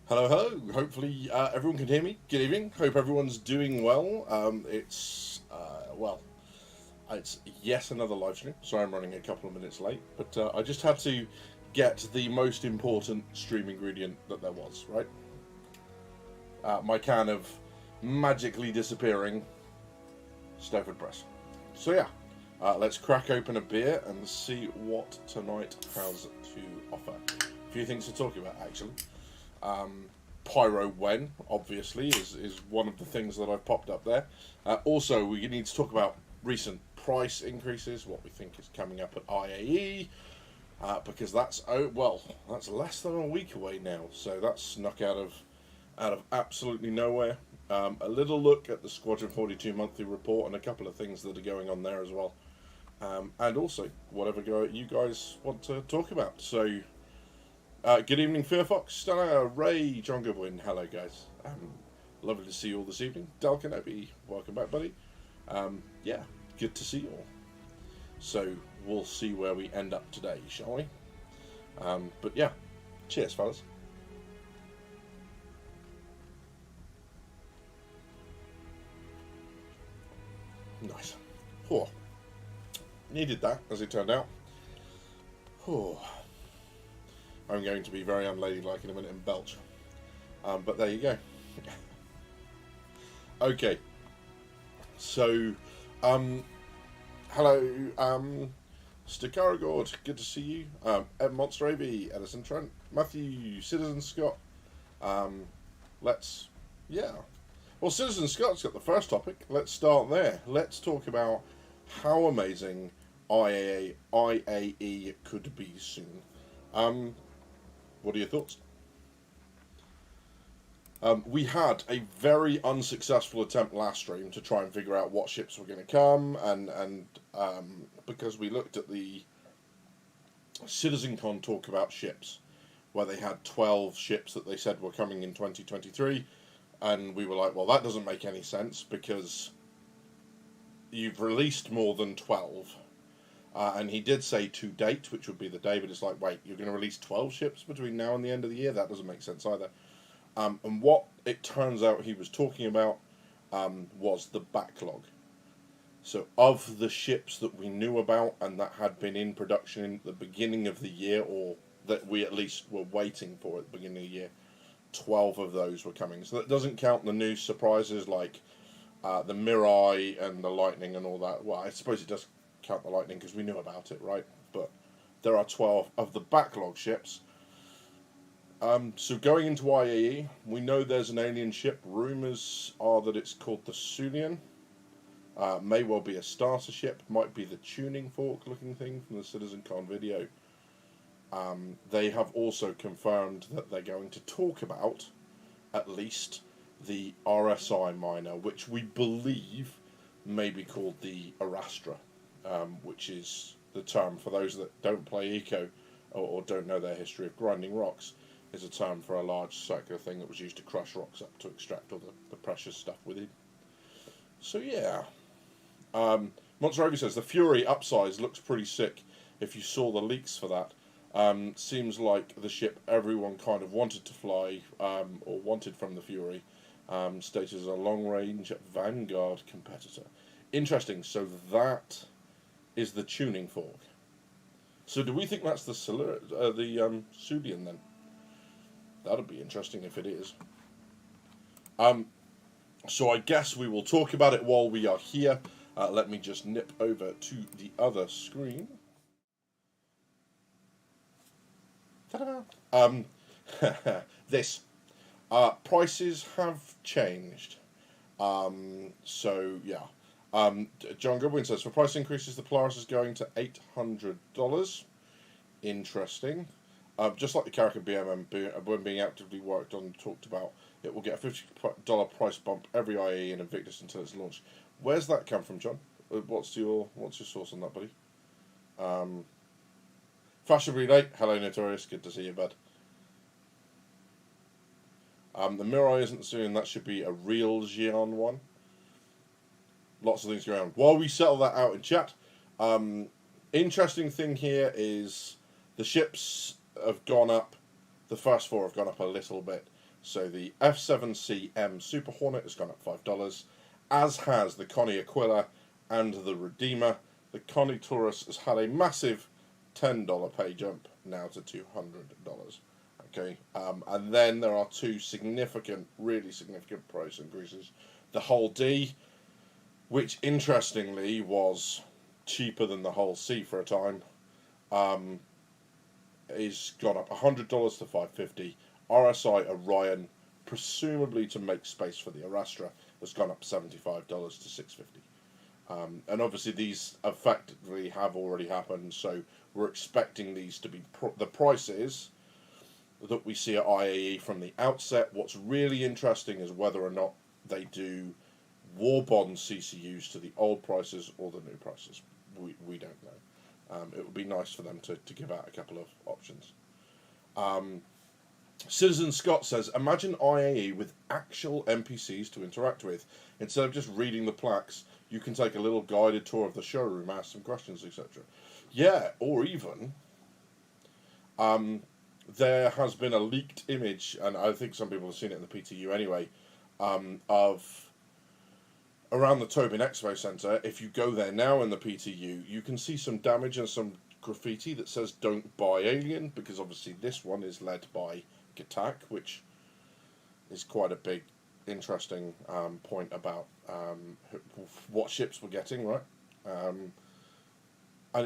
Hello, hello. Hopefully everyone can hear me. Good evening. Hope everyone's doing well. It's yet another live stream. Sorry, I'm running a couple of minutes late, but I just had to get the most important stream ingredient that there was. Right, my can of magically disappearing Stafford Press. So yeah, let's crack open a beer and see what tonight has to offer. A few things to talk about, actually. Pyro when, obviously, is one of the things that I've popped up there. Also, we need to talk about recent price increases, what we think is coming up at IAE, because that's less than a week away now, so that's snuck out of absolutely nowhere. A little look at the Squadron 42 monthly report and a couple of things that are going on there as well, and also whatever you guys want to talk about. So. Good evening, Fearfox, Stella, Ray, John Goodwin. Hello, guys. Lovely to see you all this evening. Dal Kenobi, welcome back, buddy. Yeah, good to see you all. So, we'll see where we end up today, shall we? But yeah, cheers, fellas. Nice. Oh, needed that, as it turned out. Oh. I'm going to be very unladylike in a minute and belch. But there you go. Okay. So, hello, Stakaragord, good to see you. Ed Monster AB, Edison Trent, Matthew, Citizen Scott. Well, Citizen Scott's got the first topic. Let's start there. Let's talk about how amazing IAE could be soon. What are your thoughts? We had a very unsuccessful attempt last stream to try and figure out what ships were going to come, and because we looked at the CitizenCon talk about ships, where they had 12 ships that they said were coming in 2023, and we were like, well, that doesn't make any sense, because you've released more than 12. And he did say to date, which would be the day, but it's like, wait, you're going to release 12 ships between now and the end of the year? That doesn't make sense either. And what it turns out he was talking about was the backlog. So of the ships that we knew about and that had been in production in the beginning of the year, or that we at least were waiting for at the beginning of the year, 12 of those were coming. So that doesn't count the new surprises like the Mirai and the Lightning and all that. Well, I suppose it does count the Lightning because we knew about it, right? But there are 12 of the backlog ships. So going into IAE, we know there's an alien ship. Rumours are that it's called the Sulian. May well be a starter ship, might be the tuning fork looking thing from the CitizenCon video. They have also confirmed that they're going to talk about, at least, the RSI miner, which we believe may be called the Arastra. Which is the term for those that don't play Eco or don't know their history of grinding rocks, is a term for a large circular thing that was used to crush rocks up to extract all the precious stuff within. So yeah, Monster Ovi says the Fury upsize looks pretty sick. If you saw the leaks for that, seems like the ship everyone kind of wanted to fly or wanted from the Fury, stated as a long-range Vanguard competitor. Interesting. So that is the tuning fork. So do we think that's the Sulian then? That'd be interesting if it is. So I guess we will talk about it while we are here. Let me just nip over to the other screen. Ta-da! This. Prices have changed. So yeah. John Goodwin says, for price increases, the Polaris is going to $800. Interesting. Just like the Caracal BMM, when being actively worked on and talked about, it will get a $50 price bump every IE in Invictus until it's launched. Where's that come from, John? What's your source on that, buddy? Fashionably late. Hello, Notorious. Good to see you, bud. The Mirai isn't soon. That should be a real Xi'an one. Lots of things going on. While we settle that out in chat, interesting thing here is the ships have gone up. The first four have gone up a little bit. So the F7CM Super Hornet has gone up $5, as has the Connie Aquila and the Redeemer. The Connie Taurus has had a massive $10 pay jump, now to $200. Okay, and then there are two significant, really significant price increases. The Hull D, which interestingly was cheaper than the Hull C for a time, is gone up $100 to $550. RSI Orion, presumably to make space for the Arastra, has gone up $75 to $650. And obviously these effectively have already happened, so we're expecting these to be the prices that we see at IAE from the outset. What's really interesting is whether or not they do war bond CCUs to the old prices or the new prices. We don't know. It would be nice for them to give out a couple of options. Citizen Scott says, imagine IAE with actual NPCs to interact with. Instead of just reading the plaques, you can take a little guided tour of the showroom, ask some questions, etc. Yeah, or even there has been a leaked image, and I think some people have seen it in the PTU anyway, of around the Tobin Expo Centre. If you go there now in the PTU, you can see some damage and some graffiti that says "Don't buy Alien," because obviously this one is led by Gatak, which is quite a big, interesting point about what ships we're getting, right? And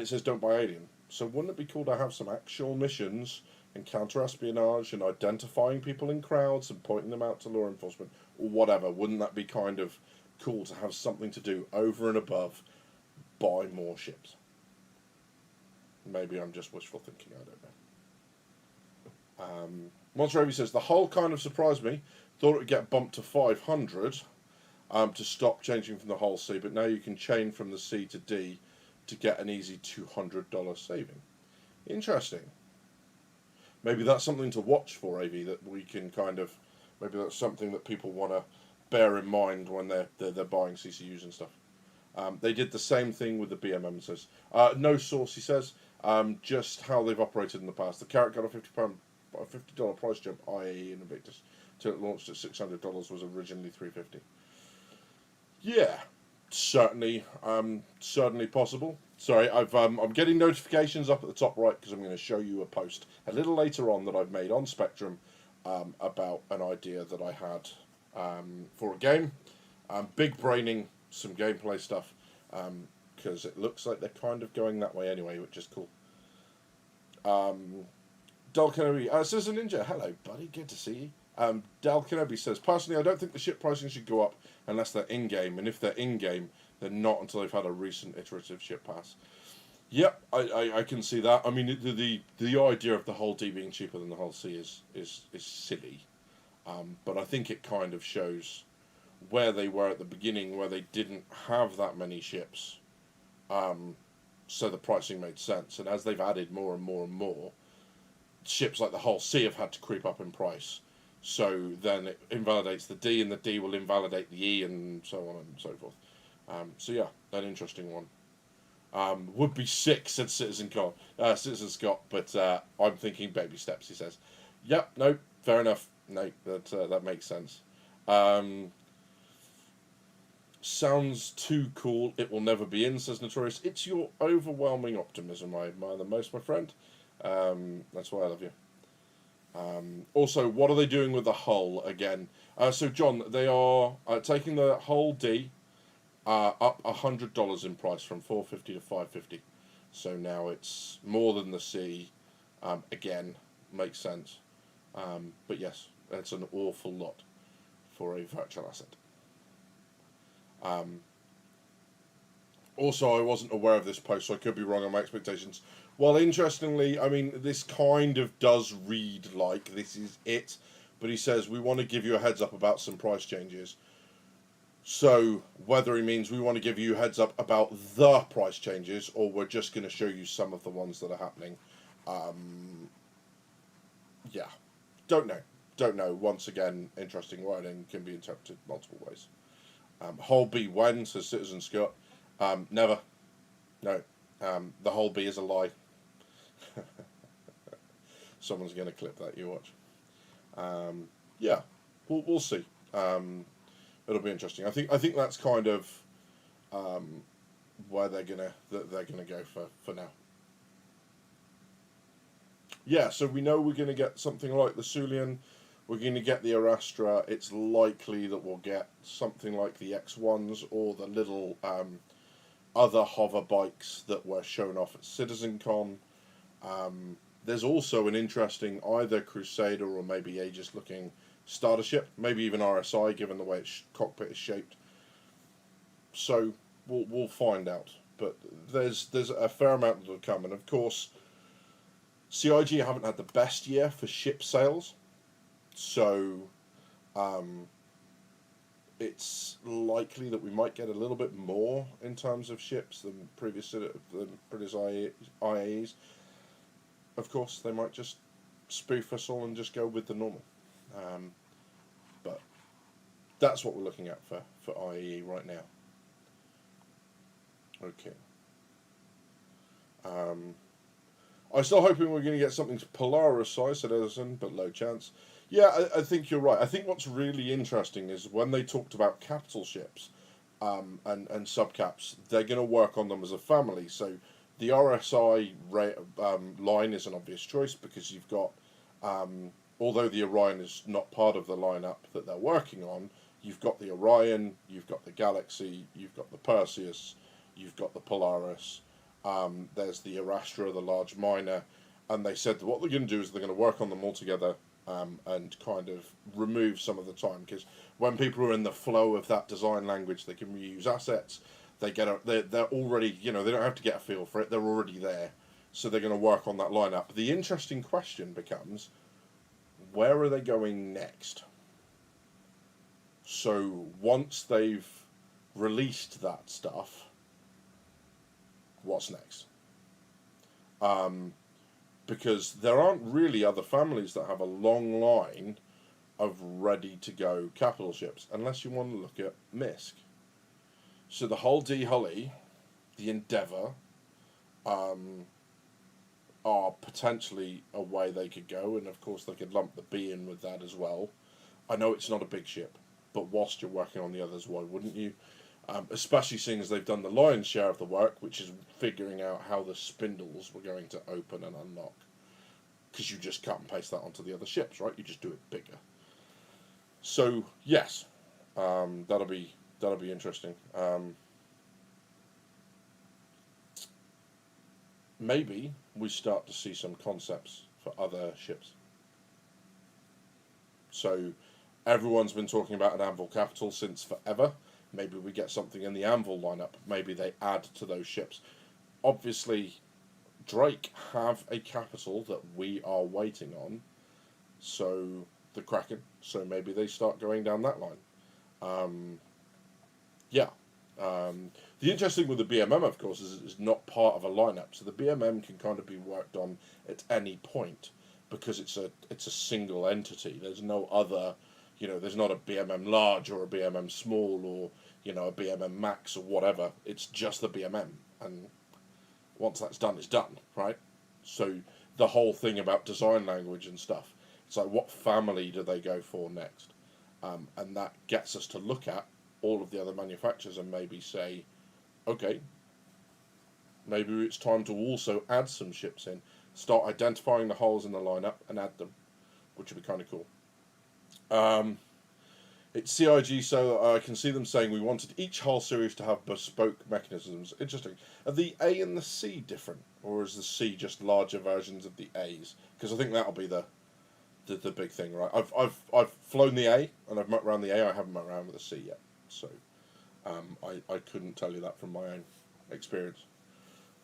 it says "Don't buy Alien." So wouldn't it be cool to have some actual missions and counter-espionage and identifying people in crowds and pointing them out to law enforcement or whatever? Wouldn't that be kind of cool to have something to do over and above buy more ships? Maybe I'm just wishful thinking, I don't know. Monster says, the Hull kind of surprised me. Thought it would get bumped to 500 to stop changing from the Hull C, but now you can chain from the C to D to get an easy $200 saving. Interesting. Maybe that's something to watch for, AV, that we can kind of, maybe that's something that people want to bear in mind when they're buying CCUs and stuff. They did the same thing with the BMM, says. No source, he says, just how they've operated in the past. The Carrot got a $50 price jump, IAE and Invictus, till it launched at $600, was originally $350. Yeah, certainly possible. Sorry, I'm getting notifications up at the top right because I'm going to show you a post a little later on that I've made on Spectrum about an idea that I had for a game. Big braining some gameplay stuff because it looks like they're kind of going that way anyway, which is cool. Del Kenobi, Citizen Ninja, hello buddy, good to see you. Del Kenobi says, personally I don't think the ship pricing should go up unless they're in-game, and if they're in-game, they're not until they've had a recent iterative ship pass. Yep, I can see that. I mean, the idea of the Hull D being cheaper than the Hull C is silly, but I think it kind of shows where they were at the beginning, where they didn't have that many ships, so the pricing made sense, and as they've added more and more and more, ships like the Hull C have had to creep up in price. So then it invalidates the D, and the D will invalidate the E, and so on and so forth. So yeah, an interesting one. Would be sick, said Citizen Scott, but I'm thinking baby steps, he says. Yep, no, fair enough. No, that makes sense. Sounds too cool, it will never be in, says Notorious. It's your overwhelming optimism I admire the most, my friend. That's why I love you. Also, what are they doing with the hull again? So, John, they are taking the Hull D up $100 in price from $450 to $550. So now it's more than the C. Again, makes sense. But yes, it's an awful lot for a virtual asset. Also, I wasn't aware of this post, so I could be wrong on my expectations. Well, interestingly, I mean, this kind of does read like this is it, but he says, we want to give you a heads up about some price changes. So, whether he means we want to give you a heads up about the price changes, or we're just going to show you some of the ones that are happening. Yeah, don't know. Once again, interesting writing can be interpreted multiple ways. Hull B when, says Citizen Scott. Never. No. The Hull B is a lie. Someone's going to clip that, you watch. Yeah. we'll see. It'll be interesting. I think that's kind of where they're gonna go for now. Yeah, so we know we're gonna get something like the Sulian. We're going to get the Arastra. It's likely that we'll get something like the X1s or the little other hover bikes that were shown off at CitizenCon. There's also an interesting either Crusader or maybe Aegis looking starter ship, maybe even RSI given the way its cockpit is shaped. So we'll find out. But there's a fair amount that will come, and of course, CIG haven't had the best year for ship sales, so it's likely that we might get a little bit more in terms of ships than previous IAEs. Of course, they might just spoof us all and just go with the normal. But that's what we're looking at for IAE right now. Okay. I'm still hoping we're going to get something Polaris size, said Edison, but low chance. Yeah, I think you're right. I think what's really interesting is when they talked about capital ships and subcaps, they're going to work on them as a family. So the RSI line is an obvious choice because you've got, although the Orion is not part of the lineup that they're working on, you've got the Orion, you've got the Galaxy, you've got the Perseus, you've got the Polaris, there's the Arastra, the large miner, and they said that what they're going to do is they're going to work on them all together and kind of remove some of the time, because when people are in the flow of that design language, they can reuse assets. They're already, they don't have to get a feel for it. They're already there, so they're going to work on that lineup. The interesting question becomes, where are they going next? So once they've released that stuff, what's next? Because there aren't really other families that have a long line of ready-to-go capital ships, unless you want to look at MISC. So the whole D Hully, the Endeavour, are potentially a way they could go, and of course they could lump the B in with that as well. I know it's not a big ship, but whilst you're working on the others, why wouldn't you? Especially seeing as they've done the lion's share of the work, which is figuring out how the spindles were going to open and unlock. Because you just cut and paste that onto the other ships, right? You just do it bigger. So yes, that'll be interesting. Maybe we start to see some concepts for other ships. So everyone's been talking about an Anvil capital since forever. Maybe we get something in the Anvil lineup. Maybe they add to those ships. Obviously, Drake have a capital that we are waiting on. So the Kraken. So maybe they start going down that line. The interesting with the BMM, of course, is it's not part of a lineup. So the BMM can kind of be worked on at any point because it's a single entity. There's no other. There's not a BMM large or a BMM small or, a BMM max or whatever. It's just the BMM. And once that's done, it's done, right? So the whole thing about design language and stuff, it's like, what family do they go for next? And that gets us to look at all of the other manufacturers and maybe say, okay, maybe it's time to also add some ships in. Start identifying the holes in the lineup and add them, which would be kind of cool. It's CIG, so I can see them saying we wanted each hull series to have bespoke mechanisms. Interesting. Are the A and the C different, or is the C just larger versions of the A's? Because I think that'll be the big thing, right? I've flown the A and I've mucked around the A. I haven't mucked around with the C yet, so I couldn't tell you that from my own experience.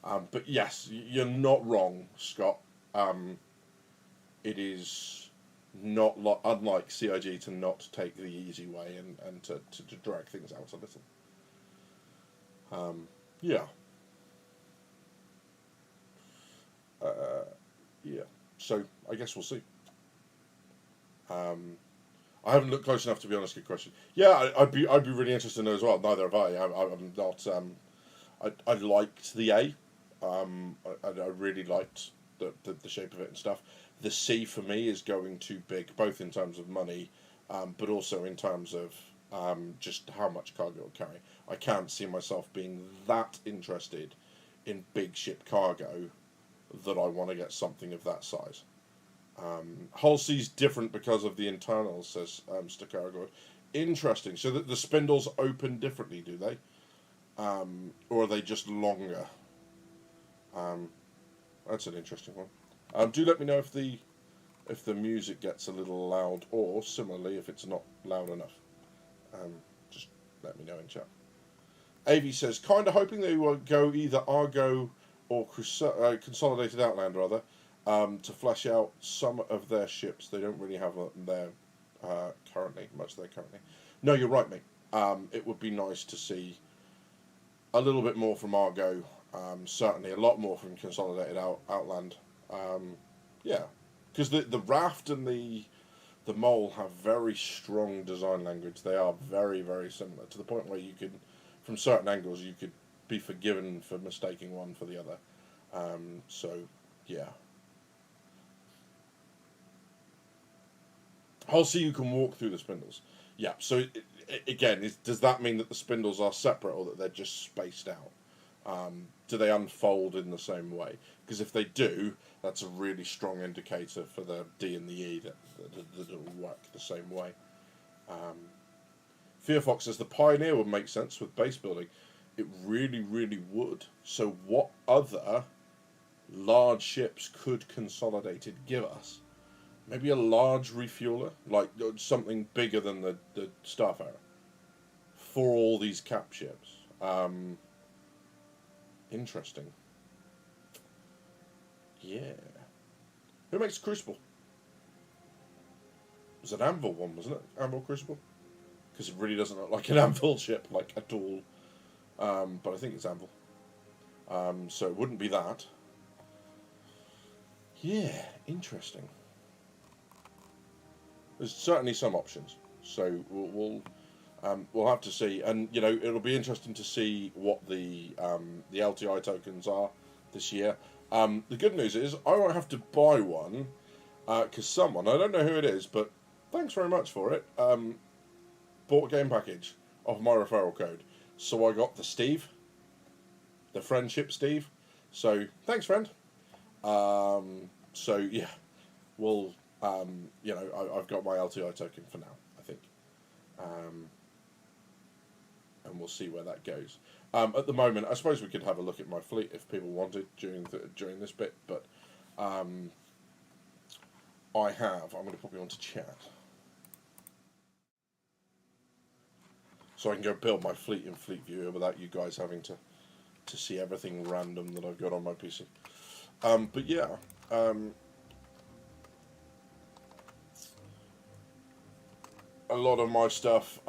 But yes, you're not wrong, Scott. It is not unlike CIG to not take the easy way and to drag things out a little. So I guess we'll see. I haven't looked close enough to be honest. Good question. Yeah, I'd be really interested to know as well. Neither have I. I'm not. I liked the A. I really liked the shape of it and stuff. The C for me is going too big, both in terms of money but also in terms of just how much cargo it'll carry. I can't see myself being that interested in big ship cargo that I want to get something of that size. Hull C's different because of the internals, says Stakaragoid. Interesting. So that the spindles open differently, do they? Or are they just longer? That's an interesting one. Do let me know if the music gets a little loud, or similarly if it's not loud enough. Just let me know in chat. AV says, kind of hoping they will go either Argo or Consolidated Outland, rather, to flesh out some of their ships. They don't really have them there currently, much there currently. No, you're right, mate. It would be nice to see a little bit more from Argo, certainly a lot more from Consolidated Outland. Yeah, because the Raft and the Mole have very strong design language. They are very, very similar, to the point where you could, from certain angles, you could be forgiven for mistaking one for the other. So, yeah. I'll see you can walk through the spindles. Yeah, so again, does that mean that the spindles are separate, or that they're just spaced out? Do they unfold in the same way? Because if they do, that's a really strong indicator for the D and the E that it'll work the same way. Fearfox says the Pioneer would make sense with base building. It really, really would. So what other large ships could Consolidated give us? Maybe a large refueler, like something bigger than the Starfarer, for all these cap ships. Interesting. Yeah. Who makes Crucible? It was an Anvil one, wasn't it? Anvil Crucible? Because it really doesn't look like an Anvil ship, like, at all. But I think it's Anvil. So it wouldn't be that. Yeah, interesting. There's certainly some options. So we'll have to see, and it'll be interesting to see what the LTI tokens are this year. The good news is I won't have to buy one because someone, I don't know who it is, but thanks very much for it, bought a game package off my referral code. So I got the Steve, the friendship Steve. So thanks, friend. So yeah, we'll I've got my LTI token for now, I think. And we'll see where that goes. At the moment, I suppose we could have a look at my fleet if people wanted during this bit, but I'm going to put you onto chat. So I can go build my fleet in Fleet Viewer without you guys having to see everything random that I've got on my PC. But yeah, a lot of my stuff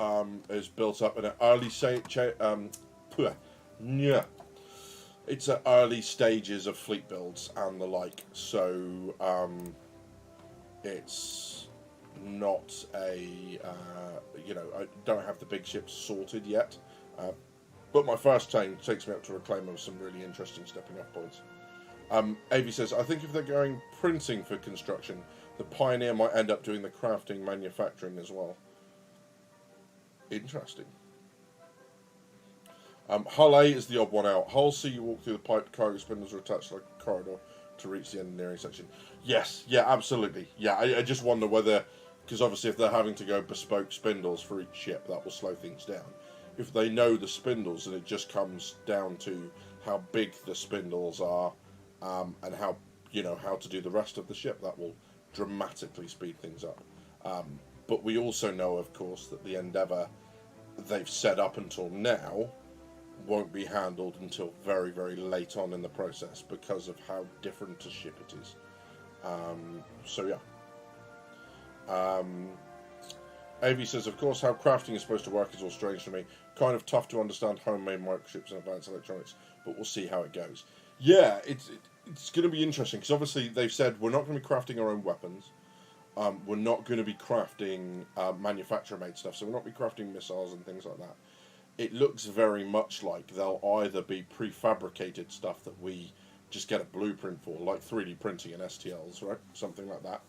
is built up in an early it's at early stages of fleet builds and the like, so it's not I don't have the big ships sorted yet, but my first chain takes me up to Reclaim of some really interesting stepping up points. AV says, I think if they're going printing for construction, the Pioneer might end up doing the crafting manufacturing as well. Interesting. Hull A is the odd one out. Hull C, you walk through the pipe, cargo spindles are attached like a corridor to reach the engineering section. Yes, yeah, absolutely. Yeah, I just wonder whether, because obviously if they're having to go bespoke spindles for each ship, that will slow things down. If they know the spindles and it just comes down to how big the spindles are, and how to do the rest of the ship, that will dramatically speed things up. But we also know, of course, that the Endeavour they've set up until now won't be handled until very, very late on in the process because of how different a ship it is. So yeah. AV says, of course, how crafting is supposed to work is all strange to me. Kind of tough to understand homemade microchips and advanced electronics, but we'll see how it goes. Yeah, it's going to be interesting because obviously they've said we're not going to be crafting our own weapons. We're not going to be crafting manufacturer-made stuff, so we're not going to be crafting missiles and things like that. It looks very much like they'll either be prefabricated stuff that we just get a blueprint for, like 3D printing and STLs, right? Something like that,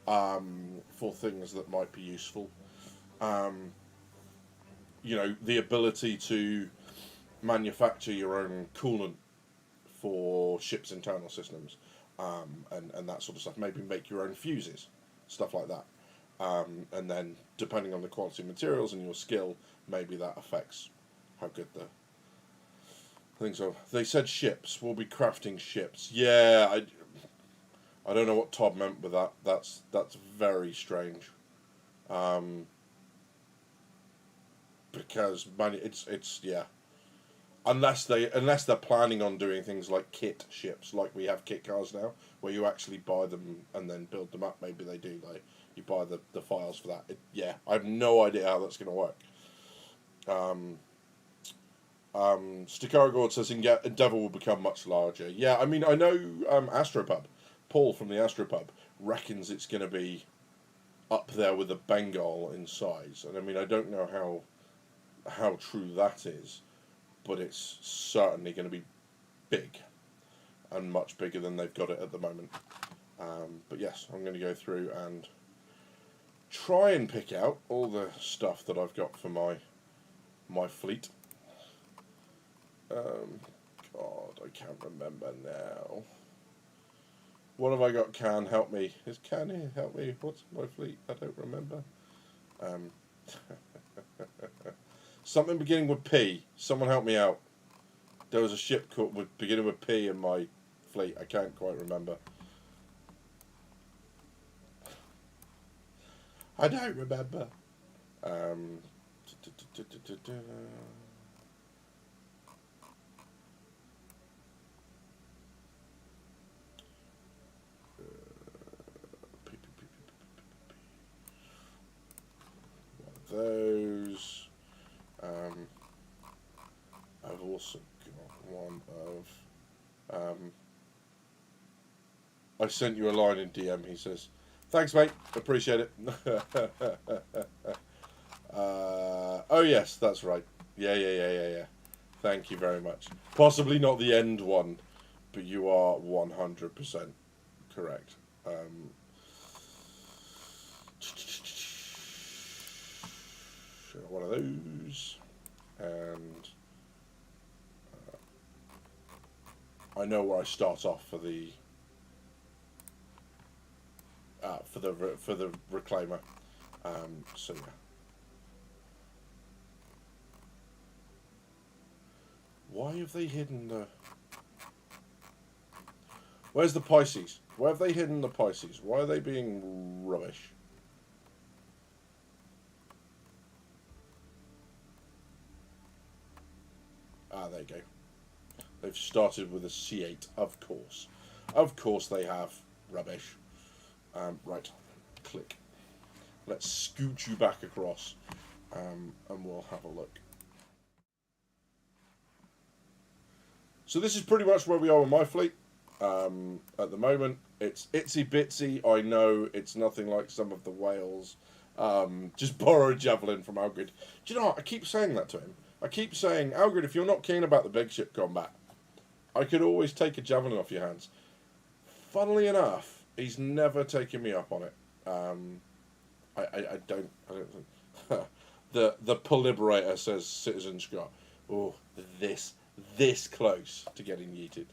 for things that might be useful. You know, the ability to manufacture your own coolant for ships' internal systems, and that sort of stuff. Maybe make your own fuses, stuff like that. And then, depending on the quality of materials and your skill, maybe that affects how good the things are. They said ships. We'll be crafting ships. Yeah, I don't know what Todd meant with that. That's very strange. Because it's yeah. Unless they're planning on doing things like kit ships, like we have kit cars now, where you actually buy them and then build them up. Maybe they do, like you buy the files for that. Yeah, I have no idea how that's going to work. Stickargord says Endeavour will become much larger. Yeah, I mean, I know Astropub, Paul from the Astropub, reckons it's going to be up there with the Bengal in size. And I mean, I don't know how true that is, but it's certainly going to be big, and much bigger than they've got it at the moment. But yes, I'm going to go through and try and pick out all the stuff that I've got for my fleet. God, I can't remember now. What have I got? Can help me? Is Can here help me? What's my fleet? I don't remember. Something beginning with P. Someone help me out. There was a ship called beginning with P in my fleet. I can't quite remember. I don't remember. Those. I've also got one of. I sent you a line in DM. He says, "Thanks, mate. Appreciate it." Oh yes, that's right. Yeah. Thank you very much. Possibly not the end one, but you are 100% correct. One of those, and I know where I start off for the reclaimer. So yeah. Why have they hidden the? Where's the Pisces? Where have they hidden the Pisces? Why are they being rubbish? Ah, there you go. They've started with a C8, of course. Of course they have. Rubbish. Right. Click. Let's scoot you back across, and we'll have a look. So this is pretty much where we are with my fleet. At the moment, it's itsy bitsy. I know it's nothing like some of the whales. Just borrow a javelin from Algrid. Do you know what? I keep saying that to him. I keep saying, Algrid, if you're not keen about the big ship combat, I could always take a javelin off your hands. Funnily enough, he's never taken me up on it. I don't think. The Poliberator, says Citizen Scott. Oh, this close to getting yeeted.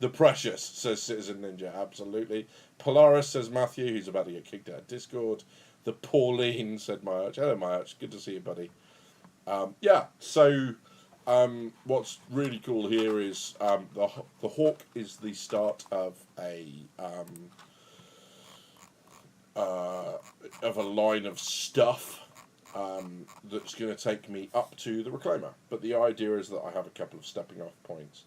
The Precious, says Citizen Ninja. Absolutely. Polaris, says Matthew, who's about to get kicked out of Discord. The Pauline, said my arch. Hello, my arch. Good to see you, buddy. Yeah, so what's really cool here is the Hawk is the start of a line of stuff that's going to take me up to the Reclaimer. But the idea is that I have a couple of stepping off points.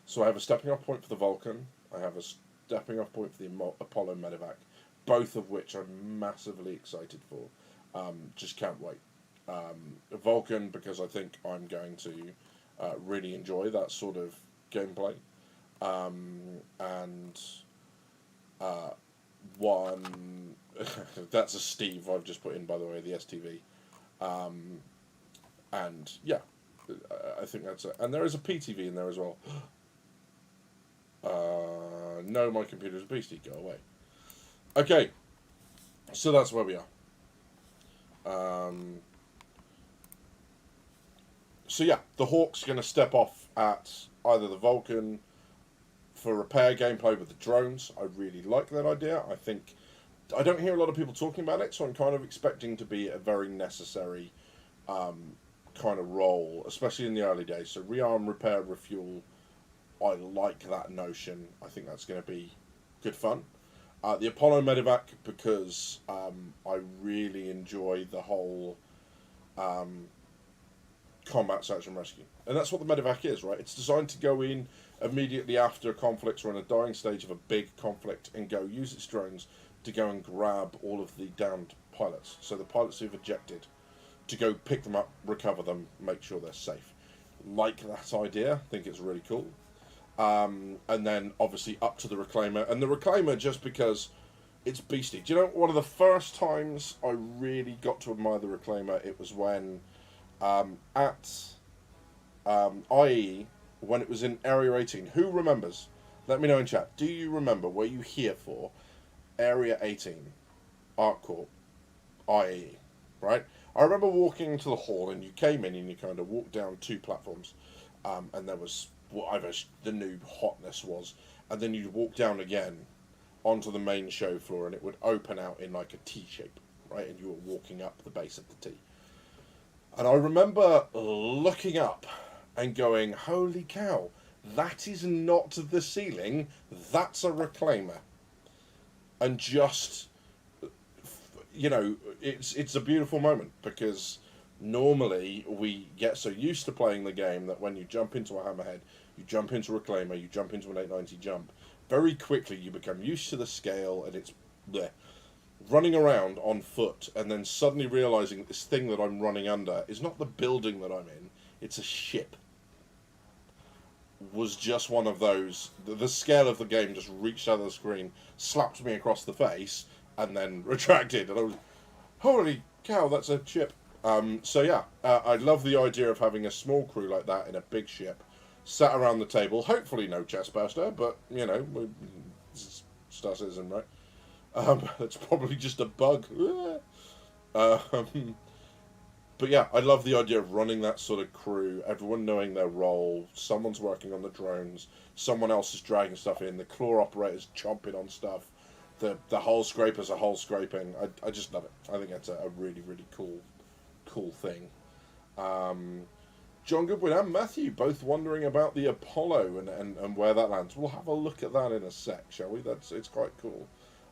So I have a stepping off point for the Vulcan. I have a stepping off point for the Apollo Medevac, both of which I'm massively excited for. Just can't wait. Vulcan, because I think I'm going to really enjoy that sort of gameplay. And one... that's a Steve I've just put in, by the way, the STV. And yeah, I think that's it. And there is a PTV in there as well. No, my computer's a beastie. Go away. Okay, so that's where we are. So yeah, the Hawk's going to step off at either the Vulcan for repair gameplay with the drones. I really like that idea. I don't hear a lot of people talking about it, so I'm kind of expecting to be a very necessary kind of role, especially in the early days. So rearm, repair, refuel. I like that notion. I think that's going to be good fun. The Apollo medevac, because I really enjoy the whole combat search and rescue, and that's what the medevac is, right? It's designed to go in immediately after a conflict or in a dying stage of a big conflict and go use its drones to go and grab all of the downed pilots. So the pilots who've ejected, to go pick them up, recover them, make sure they're safe. Like that idea, I think it's really cool. And then obviously up to the Reclaimer, and the Reclaimer just because it's beastie. Do you know one of the first times I really got to admire the Reclaimer? It was when at IAE, when it was in Area 18. Who remembers? Let me know in chat. Do you remember, were you here for Area 18, Arc Corps, IAE, right? I remember walking into the hall, and you came in and you kind of walked down 2 platforms, and there was whatever the new hotness was, and then you'd walk down again onto the main show floor, and it would open out in like a T shape, right? And you were walking up the base of the T. And I remember looking up and going, holy cow, that is not the ceiling, that's a Reclaimer. And just, you know, it's a beautiful moment, because normally we get so used to playing the game that when you jump into a Hammerhead, you jump into a Reclaimer, you jump into an 890 jump, very quickly you become used to the scale, and it's bleh. Running around on foot and then suddenly realizing that this thing that I'm running under is not the building that I'm in, it's a ship, was just one of those. The scale of the game just reached out of the screen, slapped me across the face, and then retracted, and I was, holy cow, that's a ship. So yeah, I love the idea of having a small crew like that in a big ship, sat around the table, hopefully no chestburster, but, you know, Star Citizen, right? It's probably just a bug. But yeah, I love the idea of running that sort of crew, everyone knowing their role, someone's working on the drones, someone else is dragging stuff in, the claw operator's chomping on stuff, the hull scrapers are hull scraping. I just love it. I think that's a really, really cool thing. John Goodwin and Matthew both wondering about the Apollo and where that lands. We'll have a look at that in a sec, shall we? It's quite cool.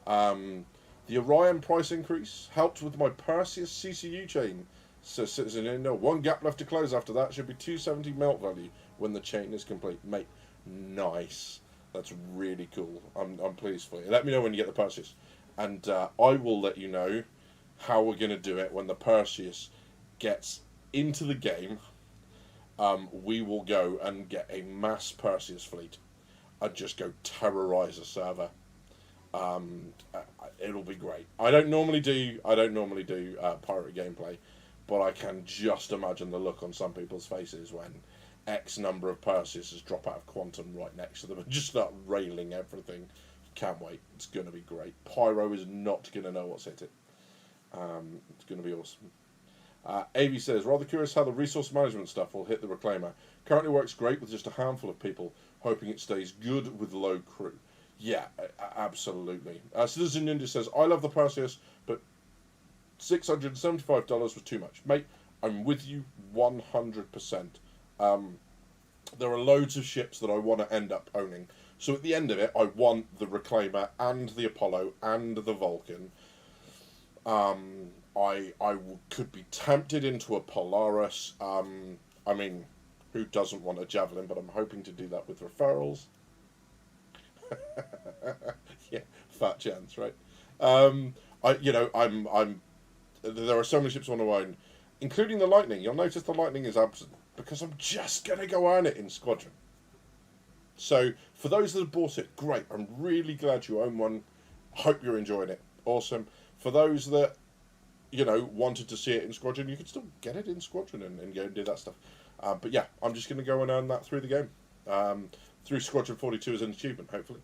The Orion price increase helped with my Perseus CCU chain. So Citizen in, no, one gap left to close after that. Should be 270 melt value when the chain is complete. Mate, nice. That's really cool. I'm pleased for you. Let me know when you get the Perseus. And I will let you know how we're going to do it when the Perseus gets into the game. We will go and get a mass Perseus fleet and just go terrorize a server. It'll be great. I don't normally do pirate gameplay, but I can just imagine the look on some people's faces when X number of Perseuses drop out of Quantum right next to them and just start railing everything. Can't wait. It's going to be great. Pyro is not going to know what's hit it. It's going to be awesome. AV says, rather curious how the resource management stuff will hit the Reclaimer. Currently works great with just a handful of people, hoping it stays good with low crew. Yeah, absolutely. Citizen Ninja says, I love the Perseus, but $675 was too much. Mate, I'm with you 100%. There are loads of ships that I want to end up owning. So at the end of it, I want the Reclaimer and the Apollo and the Vulcan. Could be tempted into a Polaris. I mean, who doesn't want a Javelin? But I'm hoping to do that with referrals. Yeah, fat chance, right? There are so many ships I want to own, including the Lightning. You'll notice the Lightning is absent because I'm just going to go earn it in Squadron. So for those that have bought it, great. I'm really glad you own one. Hope you're enjoying it. Awesome. For those that, wanted to see it in Squadron, you can still get it in Squadron and go and do that stuff. But yeah, I'm just going to go and earn that through the game. Through Squadron 42 as an achievement, hopefully.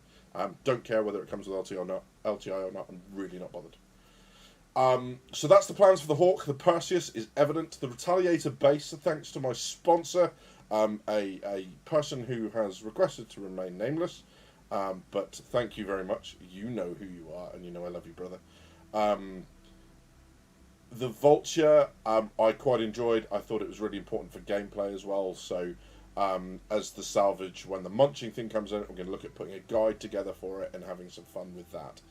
Don't care whether it comes with LTI or not. I'm really not bothered. So that's the plans for the Hawk. The Perseus is evident. The Retaliator base, thanks to my sponsor, a person who has requested to remain nameless. But thank you very much. You know who you are, and you know I love you, brother. The Vulture, I quite enjoyed. I thought it was really important for gameplay as well. So, as the salvage, when the munching thing comes in, I'm going to look at putting a guide together for it and having some fun with that.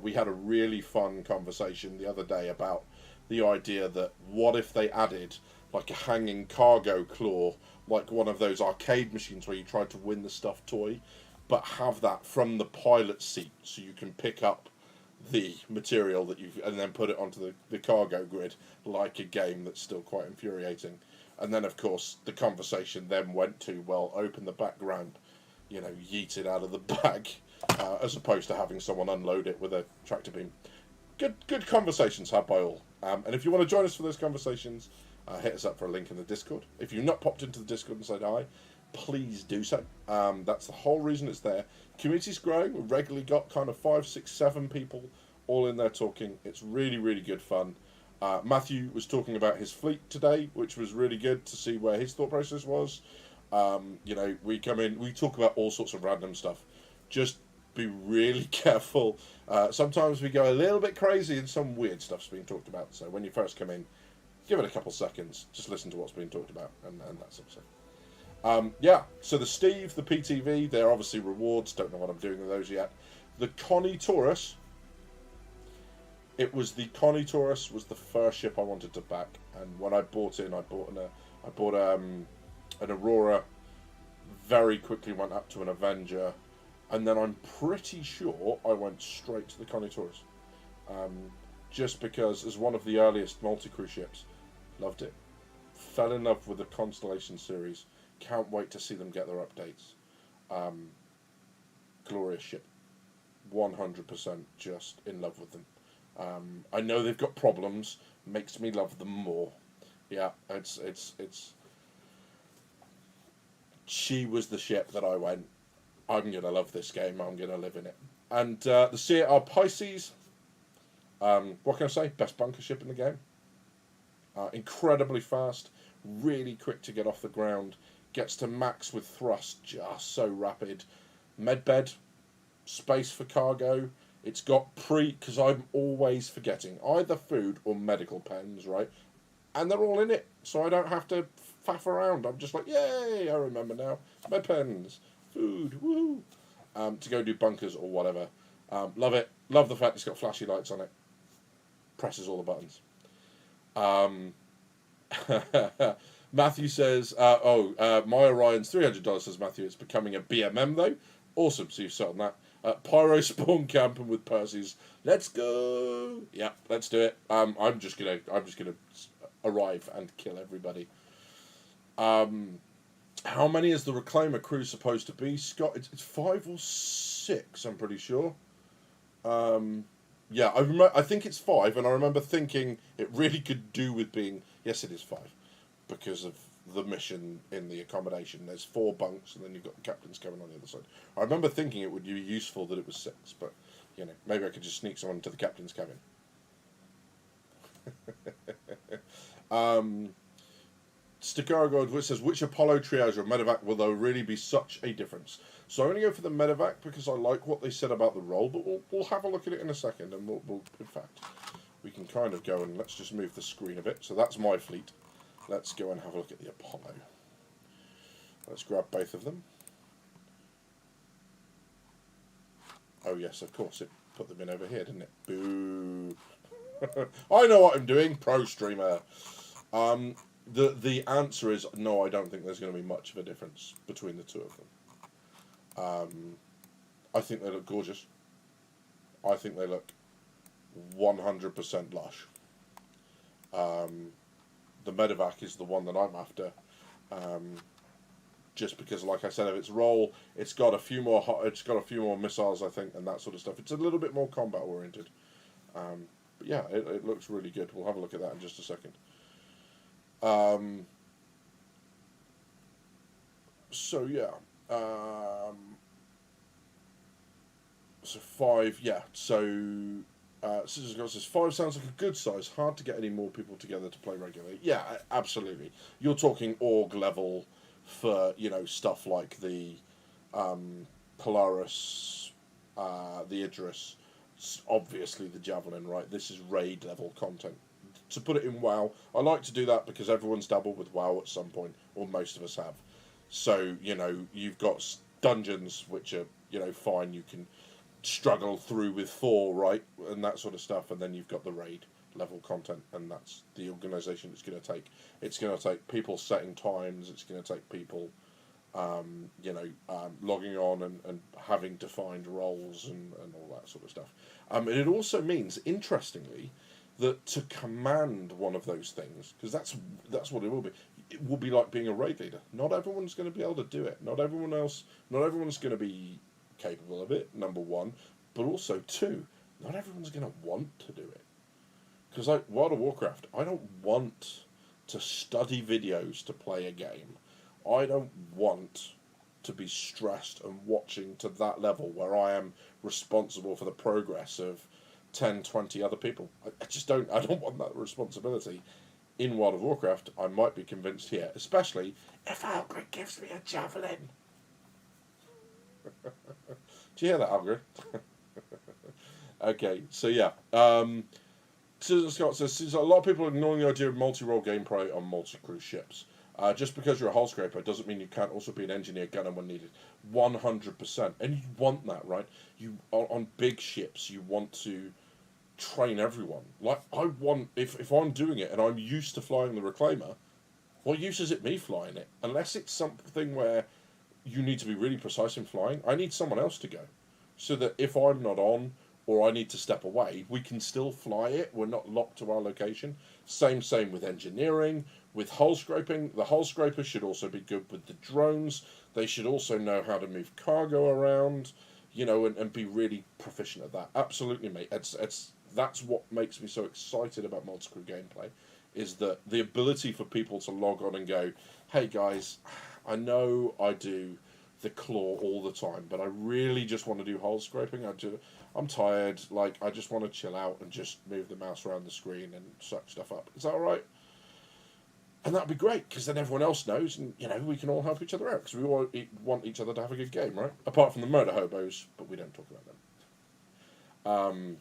We had a really fun conversation the other day about the idea that what if they added like a hanging cargo claw, like one of those arcade machines where you tried to win the stuffed toy, but have that from the pilot seat so you can pick up the material that you've and then put it onto the cargo grid like a game. That's still quite infuriating. And then of course the conversation then went to, well, open the back ramp, you know, yeet it out of the bag, as opposed to having someone unload it with a tractor beam. Good conversations had by all. And if you want to join us for those conversations, hit us up for a link in the Discord. If you've not popped into the Discord and said hi, please do so. That's the whole reason it's there. Community's growing. We've regularly got kind of 5, 6, 7 people all in there talking. It's really, really good fun. Matthew was talking about his fleet today, which was really good to see where his thought process was. You know, we come in, we talk about all sorts of random stuff. Just be really careful. Sometimes we go a little bit crazy and some weird stuff's being talked about. So when you first come in, give it a couple seconds. Just listen to what's being talked about and that sort of stuff. Yeah, so the Steve, the PTV, they're obviously rewards. Don't know what I'm doing with those yet. The Connie Taurus. It was the Connie Taurus was the first ship I wanted to back, and when I bought in, I bought an Aurora. Very quickly went up to an Avenger, and then I'm pretty sure I went straight to the Connie Taurus, just because as one of the earliest multi-crew ships, loved it. Fell in love with the Constellation series. Can't wait to see them get their updates. Glorious ship. 100% just in love with them. I know they've got problems. Makes me love them more. Yeah, it's. She was the ship that I went, I'm going to love this game. I'm going to live in it. And the CR Pisces, what can I say? Best bunker ship in the game. Incredibly fast. Really quick to get off the ground. Gets to max with thrust, just so rapid. Medbed, space for cargo. It's got because I'm always forgetting, either food or medical pens, right? And they're all in it, so I don't have to faff around. I'm just like, yay, I remember now. Med pens, food, woohoo. To go do bunkers or whatever. Love it. Love the fact it's got flashy lights on it. Presses all the buttons. Matthew says, my Orion's $300, says Matthew. It's becoming a BMM though. Awesome, so you've settled that. Pyro spawn camping with Percy's. Let's go. Yeah, let's do it. I'm just gonna arrive and kill everybody. How many is the Reclaimer crew supposed to be, Scott? It's 5 or 6. I'm pretty sure. Yeah, I think it's 5, and I remember thinking it really could do with being. Yes, it is 5, because of the mission in the accommodation. There's 4 bunks, and then you've got the captains coming on the other side. I remember thinking it would be useful that it was 6, but you know, maybe I could just sneak someone into the captain's cabin. Stakara which says, which Apollo triage or medevac will there really be such a difference? So I'm going to go for the medevac because I like what they said about the role, but we'll have a look at it in a second, and we'll in fact we can kind of go and let's just move the screen a bit. So that's my fleet. Let's go and have a look at the Apollo. Let's grab both of them. Oh yes, of course, it put them in over here, didn't it? Boo. I know what I'm doing, pro streamer. The answer is no, I don't think there's going to be much of a difference between the two of them. I think they look gorgeous. I think they look 100% lush. The medevac is the one that I'm after, just because, like I said, of its role, it's got a few more missiles, I think, and that sort of stuff. It's a little bit more combat oriented, but yeah, it looks really good. We'll have a look at that in just a second. So yeah, so 5, yeah. So Scott says 5 sounds like a good size. Hard to get any more people together to play regularly. Yeah, absolutely. You're talking org level for stuff like the Polaris, the Idris, obviously the Javelin. Right, this is raid level content. To put it in WoW, I like to do that because everyone's dabbled with WoW at some point, or most of us have. So you've got dungeons which are fine. You can struggle through with 4, right, and that sort of stuff, and then you've got the raid level content, and that's the organisation it's going to take. It's going to take people setting times. It's going to take people, logging on and having defined roles and all that sort of stuff. And it also means, interestingly, that to command one of those things, because that's what it will be like being a raid leader. Not everyone's going to be able to do it. Not everyone's going to be capable of it, number one, but also two, not everyone's going to want to do it. Because like World of Warcraft, I don't want to study videos to play a game. I don't want to be stressed and watching to that level where I am responsible for the progress of 10, 20 other people. I don't want that responsibility. In World of Warcraft, I might be convinced here, especially if Algrid gives me a javelin. Do you hear that, Algrid? Okay, so yeah. Susan Scott says a lot of people are ignoring the idea of multi-role gameplay on multi-crew ships. Just because you're a hull scraper doesn't mean you can't also be an engineer gunner when needed. 100%. And you want that, right? You on big ships, you want to train everyone. Like, I want, if I'm doing it and I'm used to flying the Reclaimer, what use is it me flying it? Unless it's something where you need to be really precise in flying, I need someone else to go. So that if I'm not on, or I need to step away, we can still fly it. We're not locked to our location. Same with engineering, with hull scraping. The hull scrapers should also be good with the drones. They should also know how to move cargo around, and be really proficient at that. Absolutely, mate. That's what makes me so excited about multi-crew gameplay, is that the ability for people to log on and go, hey guys, I know I do the claw all the time, but I really just want to do hull scraping. I'm tired, I just want to chill out and just move the mouse around the screen and suck stuff up. Is that alright? And that'd be great, because then everyone else knows, and, we can all help each other out, because we all want each other to have a good game, right? Apart from the murder hobos, but we don't talk about them.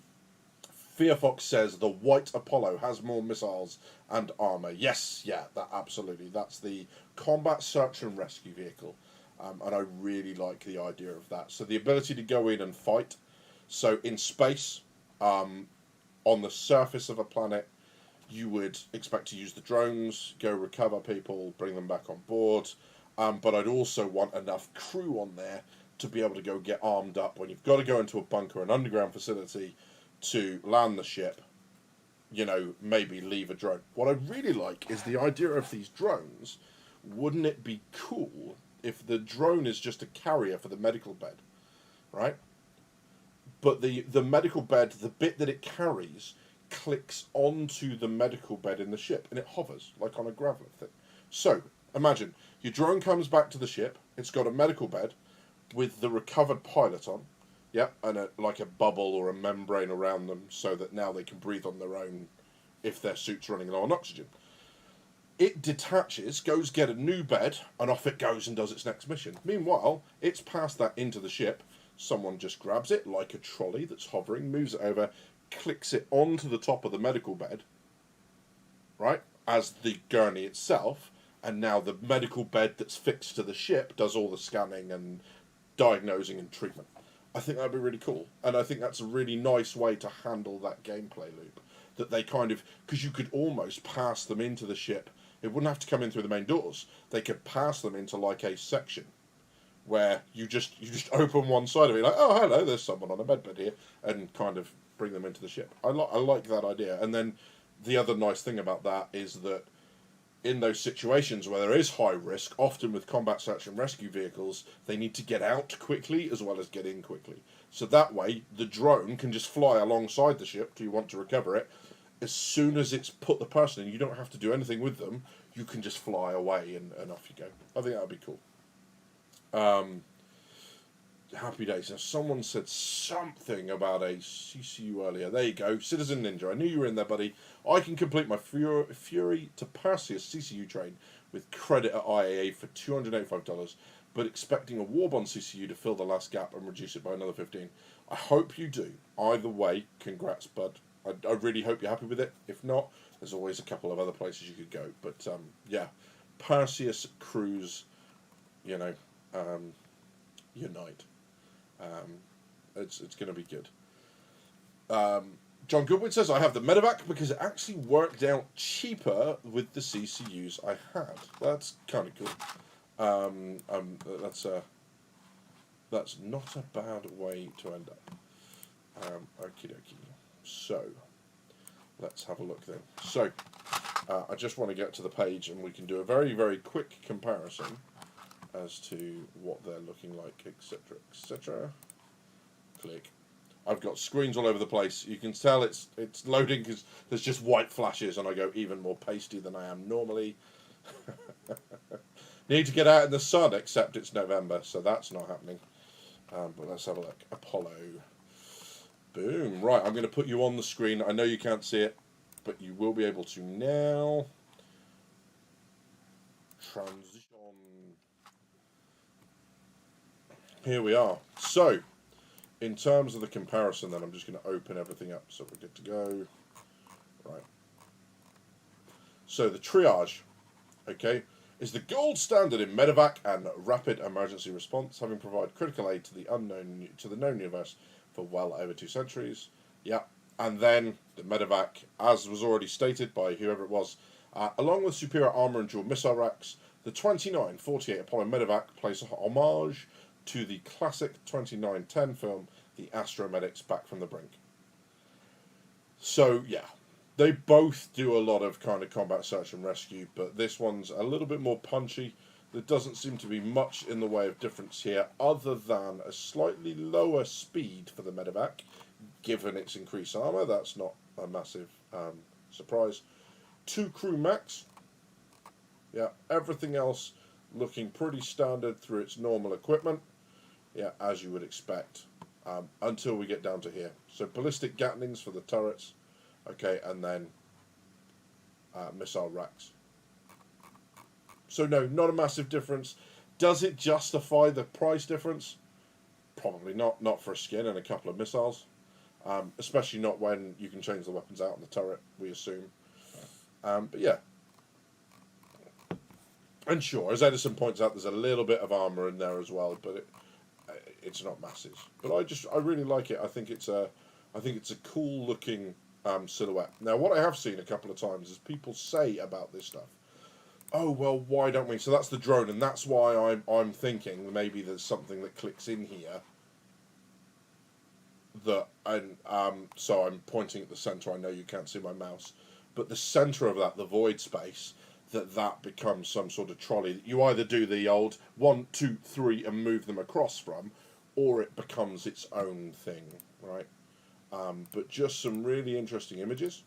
Fearfox says the White Apollo has more missiles and armour. Yes, yeah, that absolutely. That's the combat search and rescue vehicle. And I really like the idea of that. So the ability to go in and fight. So in space, on the surface of a planet, you would expect to use the drones, go recover people, bring them back on board. But I'd also want enough crew on there to be able to go get armed up when you've got to go into a bunker, an underground facility, to land the ship, maybe leave a drone. What I really like is the idea of these drones. Wouldn't it be cool if the drone is just a carrier for the medical bed, right? But the medical bed, the bit that it carries, clicks onto the medical bed in the ship, and it hovers, like on a graveler thing. So, imagine, your drone comes back to the ship, it's got a medical bed, with the recovered pilot on, yeah, and a bubble or a membrane around them, so that now they can breathe on their own if their suit's running low on oxygen. It detaches, goes get a new bed, and off it goes and does its next mission. Meanwhile, it's passed that into the ship. Someone just grabs it, like a trolley that's hovering, moves it over, clicks it onto the top of the medical bed, right, as the gurney itself, and now the medical bed that's fixed to the ship does all the scanning and diagnosing and treatment. I think that'd be really cool, and I think that's a really nice way to handle that gameplay loop. That they because you could almost pass them into the ship. It wouldn't have to come in through the main doors. They could pass them into a section where you just open one side of it, like, oh hello, there's someone on a medbed here, and kind of bring them into the ship. I like that idea. And then the other nice thing about that is that in those situations where there is high risk, often with combat search and rescue vehicles, they need to get out quickly as well as get in quickly. So that way, the drone can just fly alongside the ship. Do you want to recover it? As soon as it's put the person in, you don't have to do anything with them. You can just fly away and off you go. I think that would be cool. happy days. Now, someone said something about a CCU earlier. There you go, Citizen Ninja. I knew you were in there, buddy. I can complete my Fury to Perseus CCU train with credit at IAE for $285, but expecting a Warbond CCU to fill the last gap and reduce it by another 15. I hope you do. Either way, congrats, bud. I really hope you're happy with it. If not, there's always a couple of other places you could go. But yeah, Perseus Cruise, you know, unite. It's going to be good. John Goodwin says, I have the medevac because it actually worked out cheaper with the CCUs I had. That's kind of cool. That's not a bad way to end up. Okie dokie. So, let's have a look then. So, I just want to get to the page and we can do a very, very quick comparison as to what they're looking like, etc., etc. Click. I've got screens all over the place. You can tell it's loading because there's just white flashes and I go even more pasty than I am normally. Need to get out in the sun, except it's November, so that's not happening. But let's have a look. Apollo. Boom. Right, I'm going to put you on the screen. I know you can't see it, but you will be able to now. Transition. Here we are. So, in terms of the comparison, then I'm just going to open everything up so we're good to go. Right. So the triage, okay, is the gold standard in medevac and rapid emergency response, having provided critical aid to the known universe for well over 2 centuries. Yeah, and then the medevac, as was already stated by whoever it was, along with superior armor and dual missile racks, the 2948 Apollo medevac plays a homage to the classic 2910 film, The Astromedics Back from the Brink. So, yeah, they both do a lot of kind of combat search and rescue, but this one's a little bit more punchy. There doesn't seem to be much in the way of difference here, other than a slightly lower speed for the medevac, given its increased armor. That's not a massive surprise. 2 crew max. Yeah, everything else looking pretty standard through its normal equipment. Yeah, as you would expect, until we get down to here. So ballistic Gatlings for the turrets, okay, and then missile racks. So no, not a massive difference. Does it justify the price difference? Probably not. Not for a skin and a couple of missiles, especially not when you can change the weapons out on the turret, we assume. But yeah. And sure, as Edison points out, there's a little bit of armor in there as well, but it's not massive. But I really like it. I think it's a cool looking silhouette. Now, what I have seen a couple of times is people say about this stuff, oh well, why don't we? So that's the drone, and that's why I'm thinking maybe there's something that clicks in here. So I'm pointing at the center. I know you can't see my mouse, but the center of that, the void space, that becomes some sort of trolley that you either do the old 1, 2, 3 and move them across from, or it becomes its own thing, right? But just some really interesting images.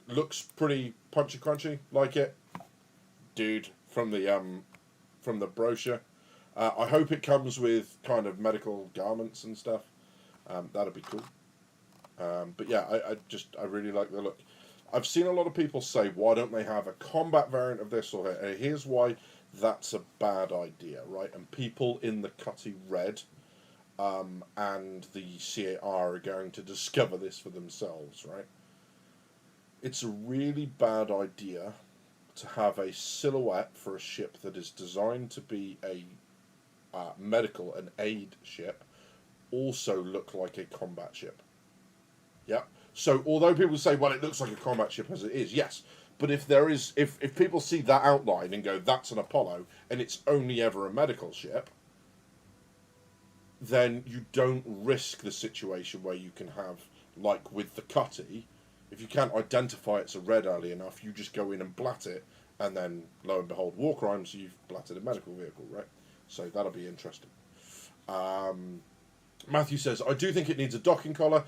Looks pretty punchy crunchy, like it, dude, from the brochure. I hope it comes with kind of medical garments and stuff. That'd be cool. But yeah, I really like the look. I've seen a lot of people say, why don't they have a combat variant of this or here? And here's why that's a bad idea, right? And people in the Cutty Red and the CAR are going to discover this for themselves, right? It's a really bad idea to have a silhouette for a ship that is designed to be a medical and aid ship also look like a combat ship. Yeah. So although people say, well, it looks like a combat ship as it is, yes. But if people see that outline and go, that's an Apollo, and it's only ever a medical ship, then you don't risk the situation where you can have, like with the Cutty, if you can't identify it's a red early enough, you just go in and blat it, and then, lo and behold, war crimes, you've blatted a medical vehicle, right? So that'll be interesting. Matthew says, I do think it needs a docking collar.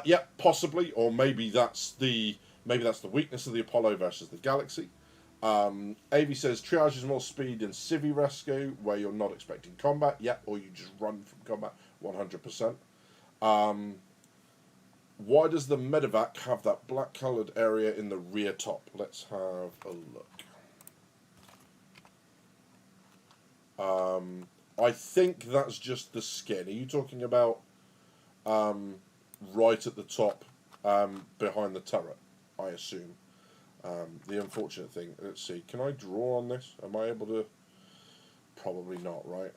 Yeah, possibly, or maybe that's the weakness of the Apollo versus the Galaxy. Avi says triage is more speed in Civi Rescue, where you're not expecting combat, or you just run from combat 100%. Why does the medevac have that black coloured area in the rear top? Let's have a look. I think that's just the skin. Are you talking about right at the top behind the turret, I assume? The unfortunate thing, let's see, can I draw on this? Am I able to? Probably not, right?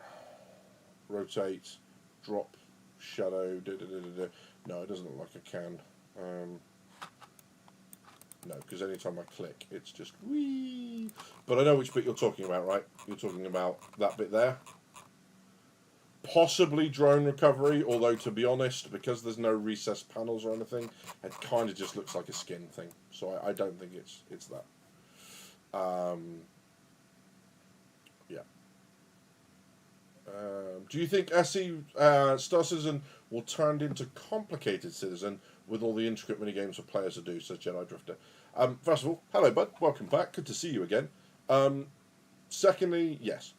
Rotate, drop, shadow, No, it doesn't look like I can. No, because anytime I click, it's just whee. But I know which bit you're talking about, right? You're talking about that bit there. Possibly drone recovery, although to be honest, because there's no recessed panels or anything, it kind of just looks like a skin thing. So I don't think it's that. Yeah. Do you think SE Star Citizen will turn into complicated Citizen with all the intricate mini games for players to do, says Jedi Drifter? First of all, hello bud, welcome back, good to see you again. Secondly, yes.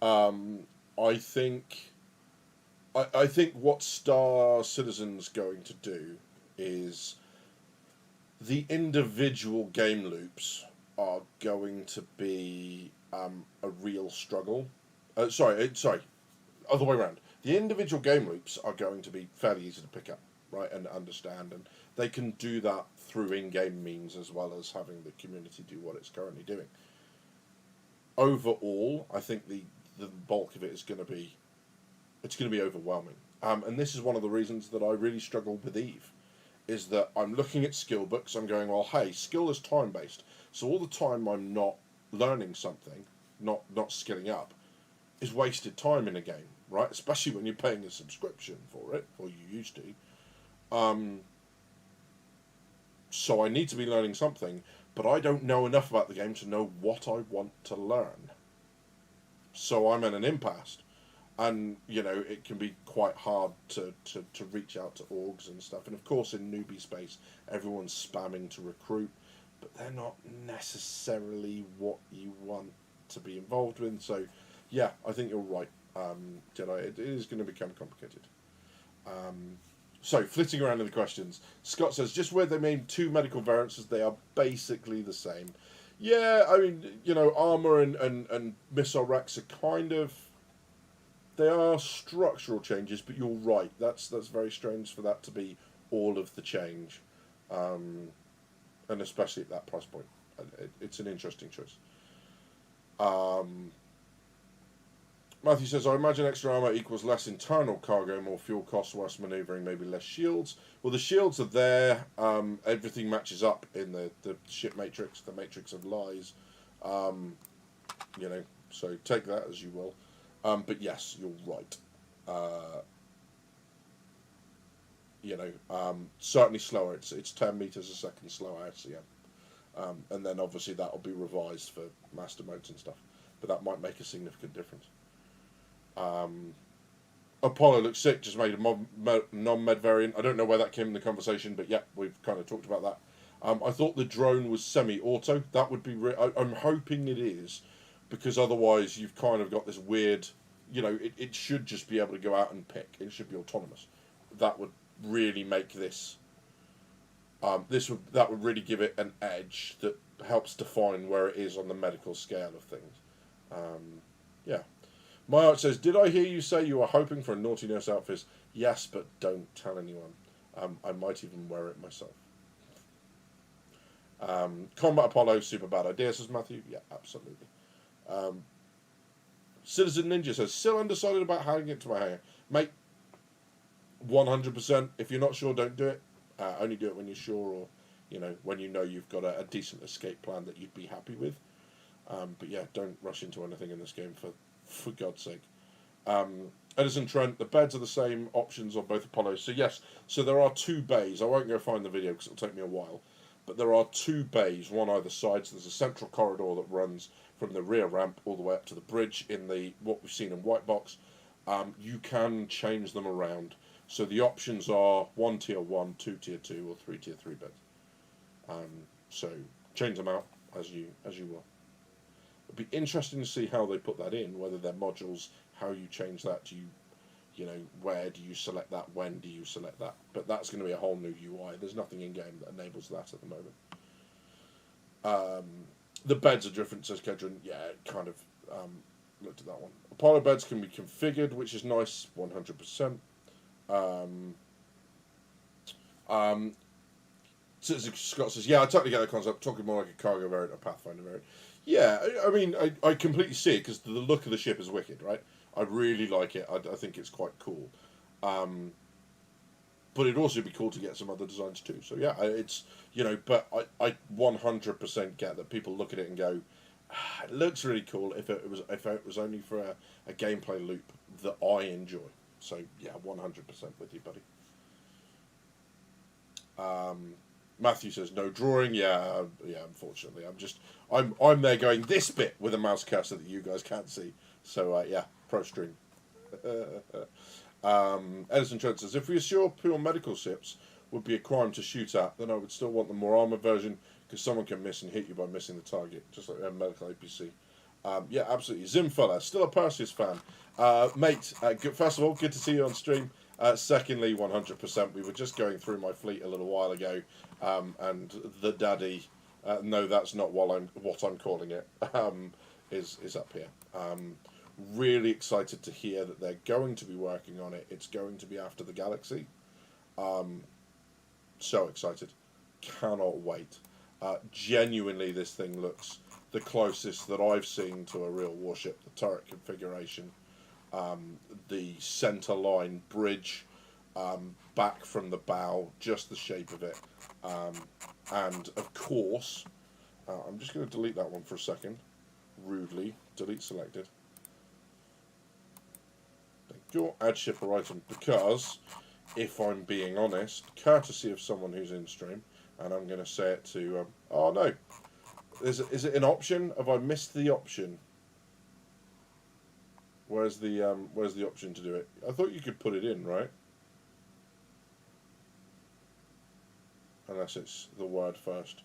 I think what Star Citizen's going to do is the individual game loops are going to be a real struggle. Sorry, other way around. The individual game loops are going to be fairly easy to pick up, right, and understand, and they can do that through in-game means as well as having the community do what it's currently doing. Overall, I think the bulk of it is going to be, it's going to be overwhelming. And this is one of the reasons that I really struggle with Eve, is that I'm looking at skill books, I'm going, well, hey, skill is time-based, so all the time I'm not learning something, not skilling up, is wasted time in a game, right? Especially when you're paying a subscription for it, or you used to. So I need to be learning something, but I don't know enough about the game to know what I want to learn. So I'm at an impasse. And, you know, it can be quite hard to reach out to orgs and stuff. And, of course, in newbie space, everyone's spamming to recruit, but they're not necessarily what you want to be involved with. So, yeah, I think you're right, Jedi. It is going to become complicated. So, flitting around in the questions, Scott says, just where they made two medical variants, they are basically the same. Yeah, I mean, you know, armor and missile racks are kind of... They are structural changes, but you're right. That's very strange for that to be all of the change, and especially at that price point. It's an interesting choice. Matthew says, I imagine extra armor equals less internal cargo, more fuel costs, worse maneuvering, maybe less shields. Well, the shields are there. Everything matches up in the ship matrix, the matrix of lies. You know, so take that as you will. But yes, you're right. You know, certainly slower. It's 10 meters a second slower RCM. And then obviously that'll be revised for master modes and stuff. But that might make a significant difference. Apollo looks sick, just made a non-med variant. I don't know where that came in the conversation, but yeah, we've kind of talked about that. I thought the drone was semi-auto. That would be... I'm hoping it is, because otherwise you've kind of got this weird... You know, it should just be able to go out and pick. It should be autonomous. That would really make this... that would really give it an edge that helps define where it is on the medical scale of things. Yeah. My art says, did I hear you say you are hoping for a naughty nurse outfit? Yes, but don't tell anyone. I might even wear it myself. Combat Apollo, super bad idea, says Matthew. Yeah, absolutely. Citizen Ninja says, still undecided about how to get to my hangar. Mate, 100%. If you're not sure, don't do it. Only do it when you're sure, or, you know, when you know you've got a decent escape plan that you'd be happy with. But yeah, don't rush into anything in this game, for God's sake. Edison Trent, the beds are the same options on both Apollos. So yes, so there are two bays. I won't go find the video because it'll take me a while. But there are two bays, one either side. So there's a central corridor that runs from the rear ramp all the way up to the bridge in the what we've seen in White Box. You can change them around. So the options are 1 tier 1, 2 tier 2, or 3 tier 3 beds. So change them out as you will. It'd be interesting to see how they put that in, whether they're modules, how you change that. Do you know, where do you select that? When do you select that? But that's going to be a whole new UI. There's nothing in game that enables that at the moment. The beds are different, says Kedron. Yeah, kind of looked at that one. Apollo beds can be configured, which is nice, 100%. Scott says, yeah, I totally get the concept. Talking more like a cargo variant or Pathfinder variant. Yeah, I mean, I completely see it because the look of the ship is wicked, right? I really like it. I think it's quite cool. But it'd also be cool to get some other designs too. So yeah, it's, you know, but I 100% get that people look at it and go, ah, it looks really cool if it was only for a gameplay loop that I enjoy. So yeah, 100% with you, buddy. Matthew says no drawing. Yeah, unfortunately, I'm there going this bit with a mouse cursor that you guys can't see. So yeah, pro stream. Edison Trent says, if we assure pure medical ships would be a crime to shoot at, then I would still want the more armoured version because someone can miss and hit you by missing the target, just like a medical APC. Yeah, absolutely. Zimfella, still a Perseus fan. Mate, first of all, good to see you on stream. Secondly, 100%. We were just going through my fleet a little while ago, and the daddy, no, that's not what I'm calling it, is up here. Really excited to hear that they're going to be working on it. It's going to be after the Galaxy. So excited. Cannot wait. Genuinely, this thing looks the closest that I've seen to a real warship. The turret configuration, the centre line bridge, back from the bow, just the shape of it. And of course, I'm just going to delete that one for a second. Rudely. Delete selected. Your add shipper item, because if I'm being honest, courtesy of someone who's in stream, and I'm going to say it to oh no, is it an option? Have I missed the option? Where's the option to do it? I thought you could put it in, right? Unless it's the word first.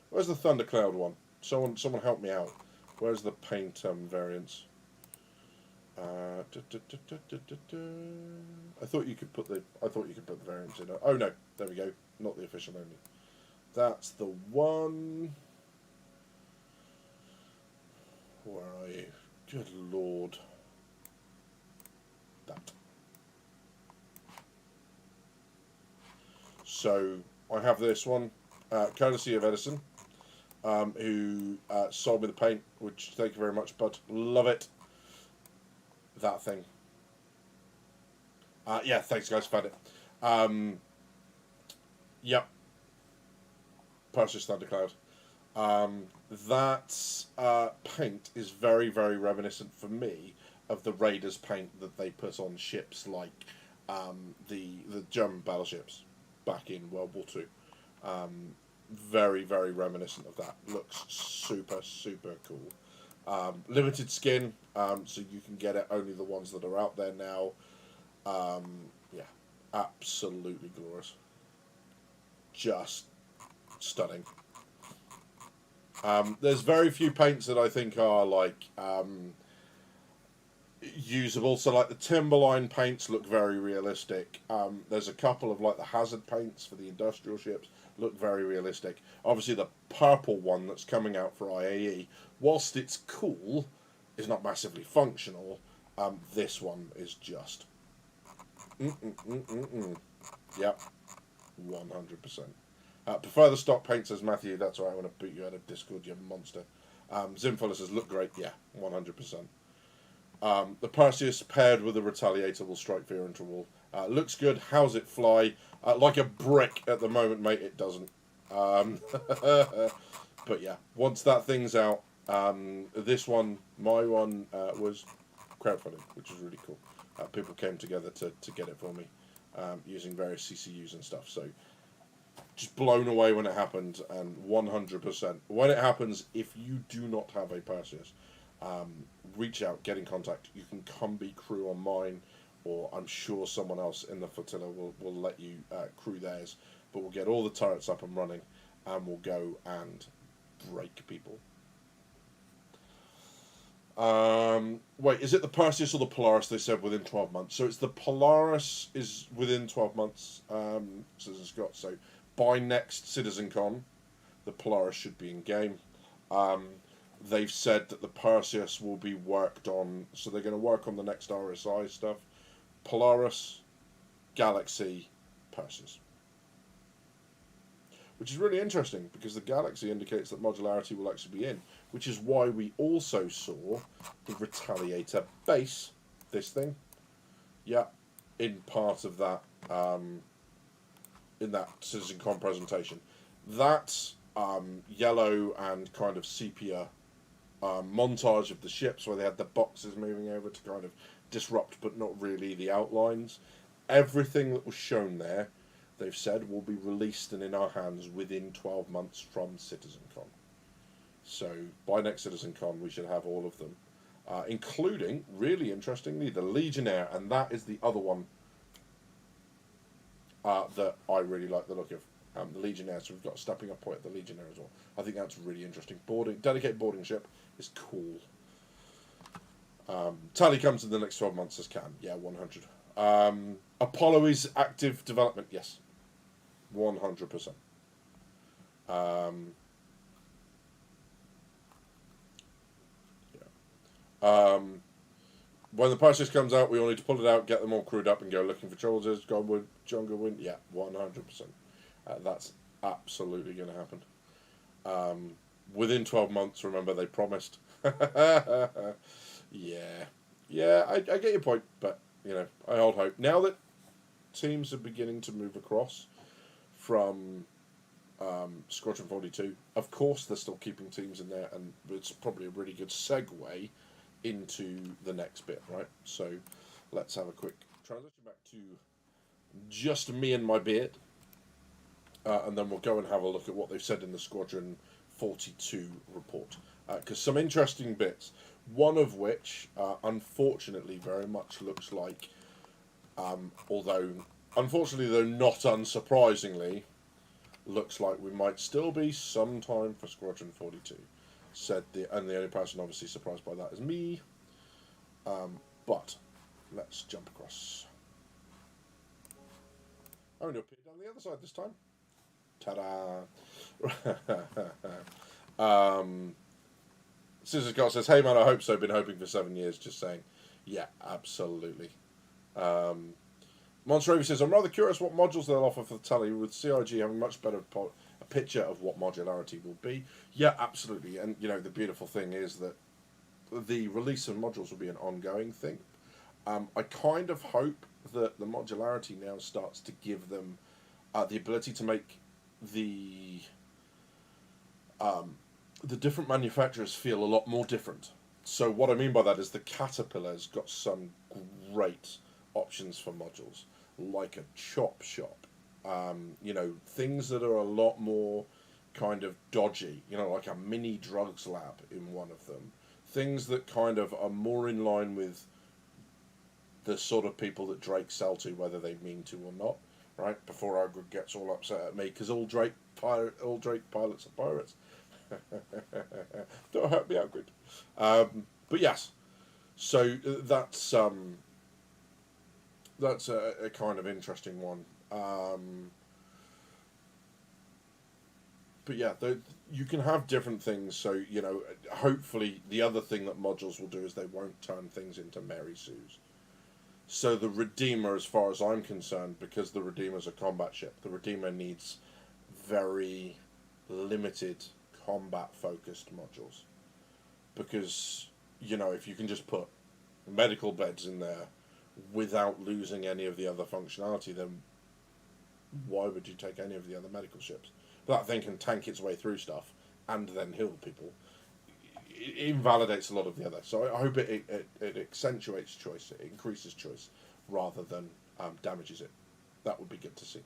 Where's the Thundercloud one? Someone help me out. Where's the paint variants? I thought you could put the variants in. Oh no, there we go. Not the official only. That's the one. Where are you? Good lord. That. So I have this one, courtesy of Edison, who sold me the paint. Which thank you very much, bud. Love it. That thing. Yeah, thanks guys, found it. Yep. Perseus Thundercloud. That paint is very, very reminiscent for me of the Raiders paint that they put on ships like the German battleships back in World War II. Very, very reminiscent of that. Looks super, super cool. Limited skin, so you can get it only the ones that are out there now. Yeah, absolutely glorious. Just stunning. There's very few paints that I think are like usable. So like the Timberline paints look very realistic. There's a couple of like the hazard paints for the industrial ships look very realistic. Obviously the purple one that's coming out for IAE, whilst it's cool, is not massively functional. This one is just Yep, 100%. Prefer the stock paint, says Matthew. That's right, I want to boot you out of Discord, you monster. Zimfella says, look great. Yeah, 100%. The Perseus paired with the Retaliator will strike fear into a wall. Looks good. How's it fly? Like a brick at the moment, mate. It doesn't. But yeah, once that thing's out, this one, my one, was crowdfunding, which is really cool. People came together to get it for me, using various CCUs and stuff. So just blown away when it happened, and 100%. When it happens, if you do not have a Perseus, reach out, get in contact. You can come be crew on mine, or I'm sure someone else in the flotilla will let you crew theirs. But we'll get all the turrets up and running, and we'll go and break people. Wait, is it the Perseus or the Polaris? They said within 12 months. So it's the Polaris is within 12 months, Citizen Scott. So by next CitizenCon, the Polaris should be in game. They've said that the Perseus will be worked on, so they're going to work on the next RSI stuff. Polaris, Galaxy, Perseus. Which is really interesting, because the Galaxy indicates that modularity will actually be in, which is why we also saw the Retaliator base, this thing, yeah, in part of that, in that CitizenCon presentation. That yellow and kind of sepia montage of the ships where they had the boxes moving over to kind of disrupt but not really the outlines. Everything that was shown there, they've said, will be released and in our hands within 12 months from CitizenCon. So by next CitizenCon we should have all of them, including, really interestingly, the Legionnaire, and that is the other one that I really like the look of. The Legionnaire, so we've got a stepping up point at the Legionnaire as well. I think that's really interesting. Dedicated boarding ship is cool. Tally comes in the next 12 months as can. Yeah, 100. Apollo is active development. Yes, 100%. When the Perseus comes out, we all need to pull it out, get them all crewed up, and go looking for soldiers. John Goodwin. Yeah, 100%. That's absolutely going to happen. Within 12 months, remember, they promised. Yeah, I get your point, but, you know, I hold hope. Now that teams are beginning to move across from Squadron 42, of course they're still keeping teams in there, and it's probably a really good segue into the next bit, right? So let's have a quick transition back to just me and my beard. And then we'll go and have a look at what they've said in the Squadron 42 report. Because some interesting bits, one of which, unfortunately, very much looks like, although, unfortunately, though not unsurprisingly, looks like we might still be some time for Squadron 42. And the only person obviously surprised by that is me. But, let's jump across. I'm going to appear down the other side this time. Ta-da! Scissors Scott says, "Hey man, I hope so. Been hoping for 7 years." Just saying. Yeah, absolutely. Monster says, "I'm rather curious what modules they'll offer for the Tally, with CIG having much better a picture of what modularity will be." Yeah, absolutely. And you know, the beautiful thing is that the release of modules will be an ongoing thing. I kind of hope that the modularity now starts to give them the ability to make the different manufacturers feel a lot more different. So what I mean by that is the Caterpillar's got some great options for modules, like a chop shop. You know, things that are a lot more kind of dodgy, you know, like a mini drugs lab in one of them. Things that kind of are more in line with the sort of people that Drake sell to, whether they mean to or not. Right, before Ogre gets all upset at me, because all Drake pilots are pirates. Don't hurt me, Ogre. But yes, so that's a kind of interesting one. But yeah, you can have different things. So you know, hopefully the other thing that modules will do is they won't turn things into Mary Sues. So the Redeemer, as far as I'm concerned, because the Redeemer's a combat ship, the Redeemer needs very limited combat-focused modules. Because, you know, if you can just put medical beds in there without losing any of the other functionality, then why would you take any of the other medical ships? That thing can tank its way through stuff and then heal people. It invalidates a lot of the other. So I hope it accentuates choice, it increases choice, rather than damages it. That would be good to see.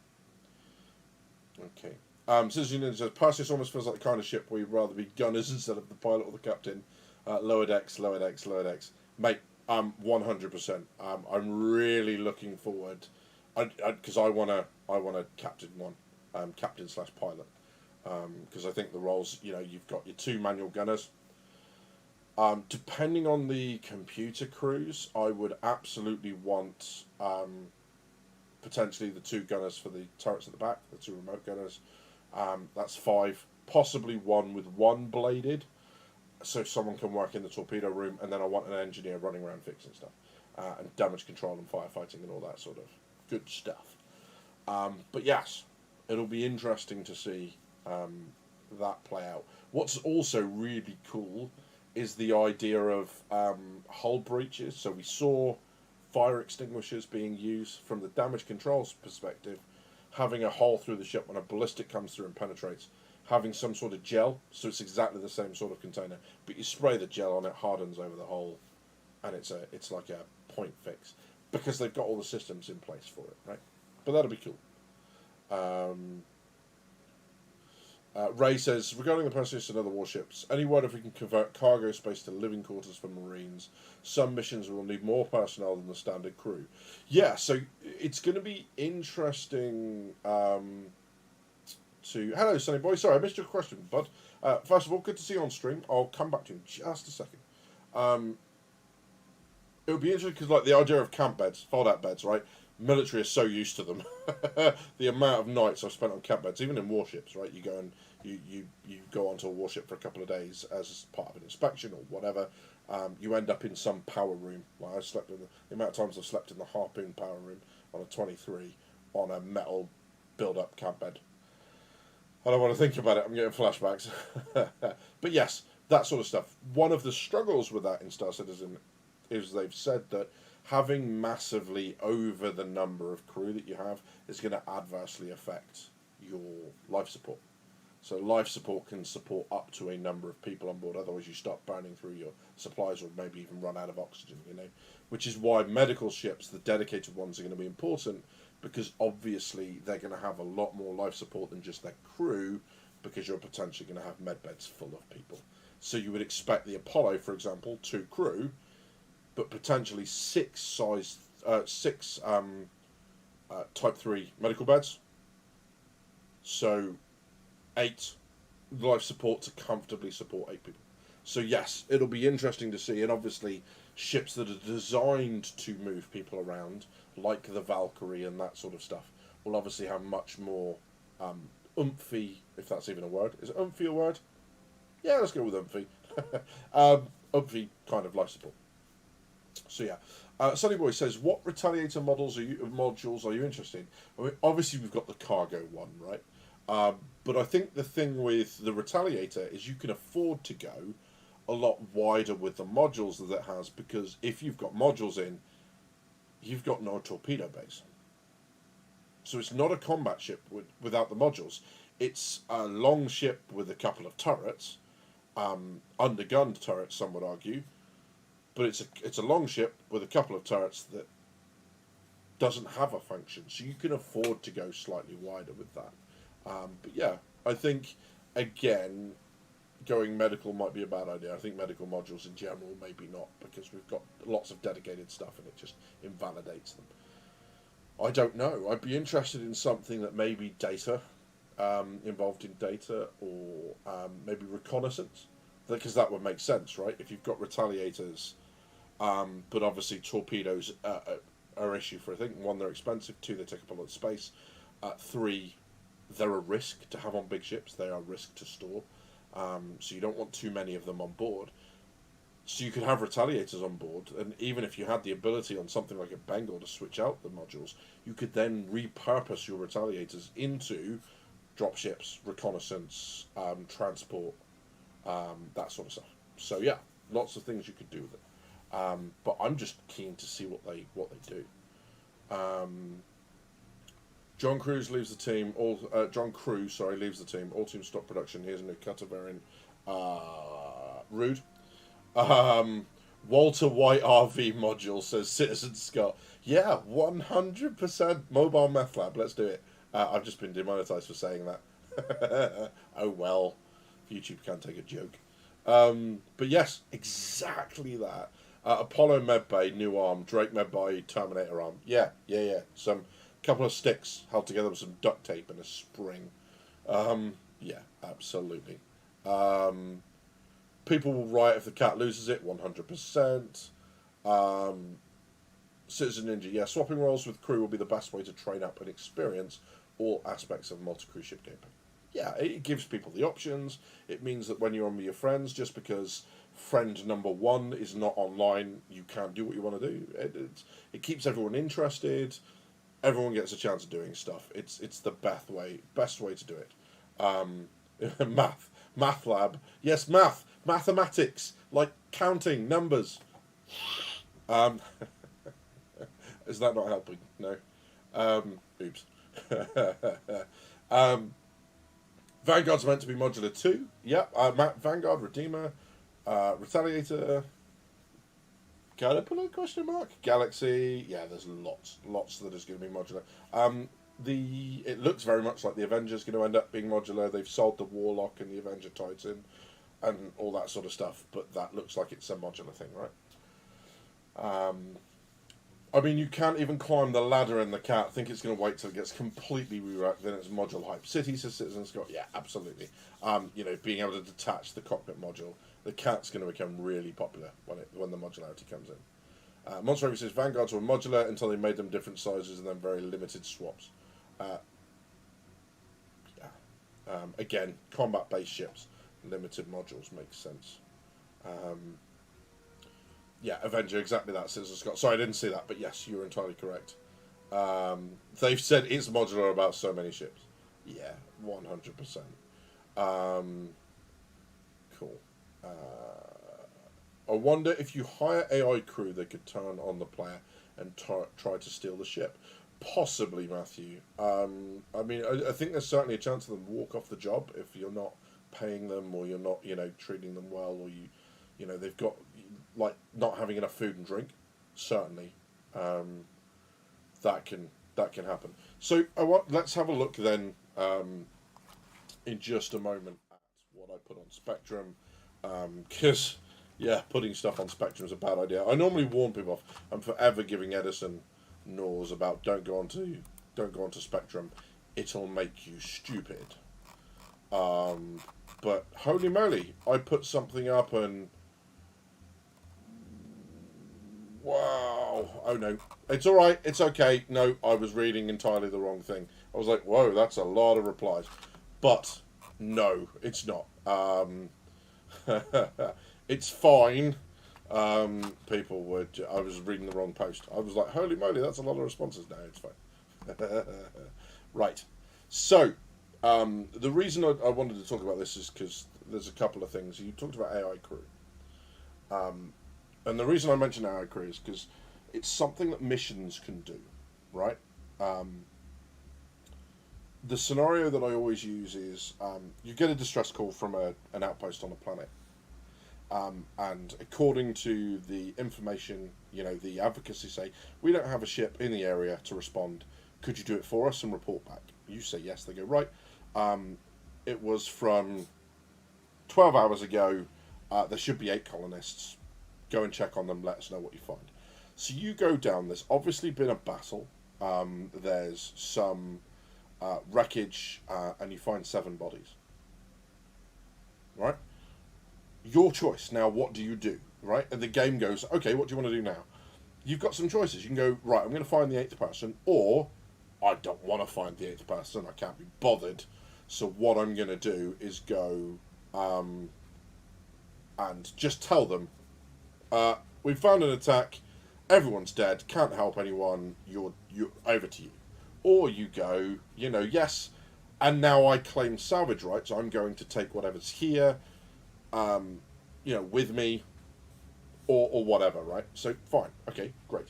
Okay. Citizen says, Perseus almost feels like the kind of ship where you'd rather be gunners instead of the pilot or the captain. Lower decks. Mate, 100%. I'm really looking forward, because I want to captain one, captain/pilot. because I think the roles, you've got your 2 manual gunners. Depending on the computer crews, I would absolutely want potentially the 2 gunners for the turrets at the back, the 2 remote gunners. That's 5, possibly 1 with 1 bladed, so someone can work in the torpedo room, and then I want an engineer running around fixing stuff, and damage control and firefighting and all that sort of good stuff. But yes, it'll be interesting to see that play out. What's also really cool is the idea of hull breaches. So we saw fire extinguishers being used from the damage controls perspective, having a hole through the ship when a ballistic comes through and penetrates, having some sort of gel, so it's exactly the same sort of container, but you spray the gel on it, hardens over the hole, and it's like a point fix, because they've got all the systems in place for it, right? But that'll be cool. Ray says, regarding the Perseus and other warships, any word if we can convert cargo space to living quarters for Marines? Some missions will need more personnel than the standard crew. Yeah, so it's going to be interesting Hello, Sunny Boy. Sorry, I missed your question, bud. First of all, good to see you on stream. I'll come back to you in just a second. It would be interesting because, like, the idea of camp beds, fold-out beds, right? Military is so used to them. The amount of nights I've spent on camp beds, even in warships, right? You go and you go onto a warship for a couple of days as part of an inspection or whatever. You end up in some power room. Like I slept in the amount of times I've slept in the Harpoon power room on a 23 on a metal build-up camp bed. I don't want to think about it. I'm getting flashbacks. But yes, that sort of stuff. One of the struggles with that in Star Citizen is they've said that having massively over the number of crew that you have is going to adversely affect your life support. So life support can support up to a number of people on board, otherwise you start burning through your supplies or maybe even run out of oxygen, which is why medical ships, the dedicated ones, are going to be important, because obviously they're going to have a lot more life support than just their crew, because you're potentially going to have med beds full of people. So you would expect the Apollo, for example, 2 crew, but potentially 6 Type 3 medical beds. So 8 life support to comfortably support 8 people. So yes, it'll be interesting to see, and obviously ships that are designed to move people around, like the Valkyrie and that sort of stuff, will obviously have much more oomphy, if that's even a word. Is oomphy a word? Yeah, let's go with oomphy. Oomphy kind of life support. So yeah, Sunny Boy says, what Retaliator modules are you interested in? I mean, obviously we've got the cargo one, right? But I think the thing with the Retaliator is you can afford to go a lot wider with the modules that it has, because if you've got modules in, you've got no torpedo base. So it's not a combat ship without the modules. It's a long ship with a couple of turrets, undergunned turrets, some would argue, but it's a long ship with a couple of turrets that doesn't have a function. So you can afford to go slightly wider with that. But yeah, I think, again, going medical might be a bad idea. I think medical modules in general maybe not, because we've got lots of dedicated stuff and it just invalidates them. I don't know. I'd be interested in something that maybe data, involved in data, or maybe reconnaissance, because that would make sense, right? If you've got retaliators, but obviously torpedoes are an issue for, I think, 1, they're expensive, 2, they take up a lot of space, 3, they're a risk to have on big ships, they are a risk to store. So you don't want too many of them on board. So you could have retaliators on board, and even if you had the ability on something like a Bengal to switch out the modules, you could then repurpose your retaliators into dropships, reconnaissance, transport, that sort of stuff. So yeah, lots of things you could do with it. But I'm just keen to see what they do. John Crews leaves the team. John Crew, leaves the team. All teams stop production. Here's a new cutter variant. Rude. Walter White RV module, says Citizen Scott. Yeah, 100% mobile meth lab. Let's do it. I've just been demonetized for saying that. Oh well, YouTube can't take a joke. But yes, exactly that. Apollo medbay, new arm. Drake medbay, Terminator arm. Yeah. Some couple of sticks held together with some duct tape and a spring. Yeah, absolutely. People will riot if the cat loses it, 100%. Citizen Ninja, yeah, swapping roles with crew will be the best way to train up and experience all aspects of multi-cruise ship gameplay. Yeah, it gives people the options. It means that when you're on with your friends, just because friend number one is not online, you can't do what you want to do. It keeps everyone interested. Everyone gets a chance of doing stuff. It's the best way to do it. Math lab, yes, mathematics, like counting numbers. Um, is that not helping? No. Oops. Vanguard's meant to be modular too. Yep. Vanguard, Redeemer, Retaliator. Can I put a question mark? Galaxy. Yeah, there's lots that is going to be modular. It looks very much like the Avengers going to end up being modular. They've sold the Warlock and the Avenger Titan, and all that sort of stuff. But that looks like it's a modular thing, right? I mean, you can't even climb the ladder in the cat. I think it's going to wait till it gets completely rewrapped. Then it's module hype. Cities, says Citizen Scott. Yeah, absolutely. Being able to detach the cockpit module. The cat's going to become really popular when the modularity comes in. Monster Raven says Vanguards were modular until they made them different sizes and then very limited swaps. Again, combat-based ships, limited modules makes sense. Yeah, Avenger, exactly that, Citizen Scott. Sorry, I didn't see that, but yes, you're entirely correct. They've said it's modular about so many ships. Yeah, 100%. Cool. I wonder if you hire AI crew, they could turn on the player and try to steal the ship. Possibly, Matthew. I think there's certainly a chance of them walk off the job if you're not paying them or you're not, treating them well, or they've got like not having enough food and drink. Certainly, that can happen. So let's have a look then in just a moment at what I put on Spectrum, because putting stuff on Spectrum is a bad idea. I normally warn people off. I'm forever giving Edison gnaws about don't go onto Spectrum. It'll make you stupid. But holy moly, I put something up and wow. Oh no. It's alright, it's okay. No, I was reading entirely the wrong thing. I was like, whoa, that's a lot of replies. But no, it's not. It's fine. People I was reading the wrong post. I was like, holy moly, that's a lot of responses. No, it's fine. Right. So, the reason I wanted to talk about this is because there's a couple of things. You talked about AI crew. And the reason I mention AI crew is because it's something that missions can do, right? The scenario that I always use is you get a distress call from an outpost on a planet. And according to the information, the advocacy say, we don't have a ship in the area to respond. Could you do it for us and report back? You say yes, they go, right. It was from 12 hours ago. There should be 8 colonists. Go and check on them, let us know what you find. So you go down, there's obviously been a battle. There's some wreckage, and you find 7 bodies. Right? Your choice. Now, what do you do? Right? And the game goes, okay, what do you want to do now? You've got some choices. You can go, right, I'm going to find the 8th person, or I don't want to find the 8th person, I can't be bothered. So what I'm going to do is go and just tell them, we found an attack, everyone's dead, can't help anyone, you're over to you. Or you go, yes, and now I claim salvage rights, I'm going to take whatever's here, with me, or whatever, right? So, fine, okay, great.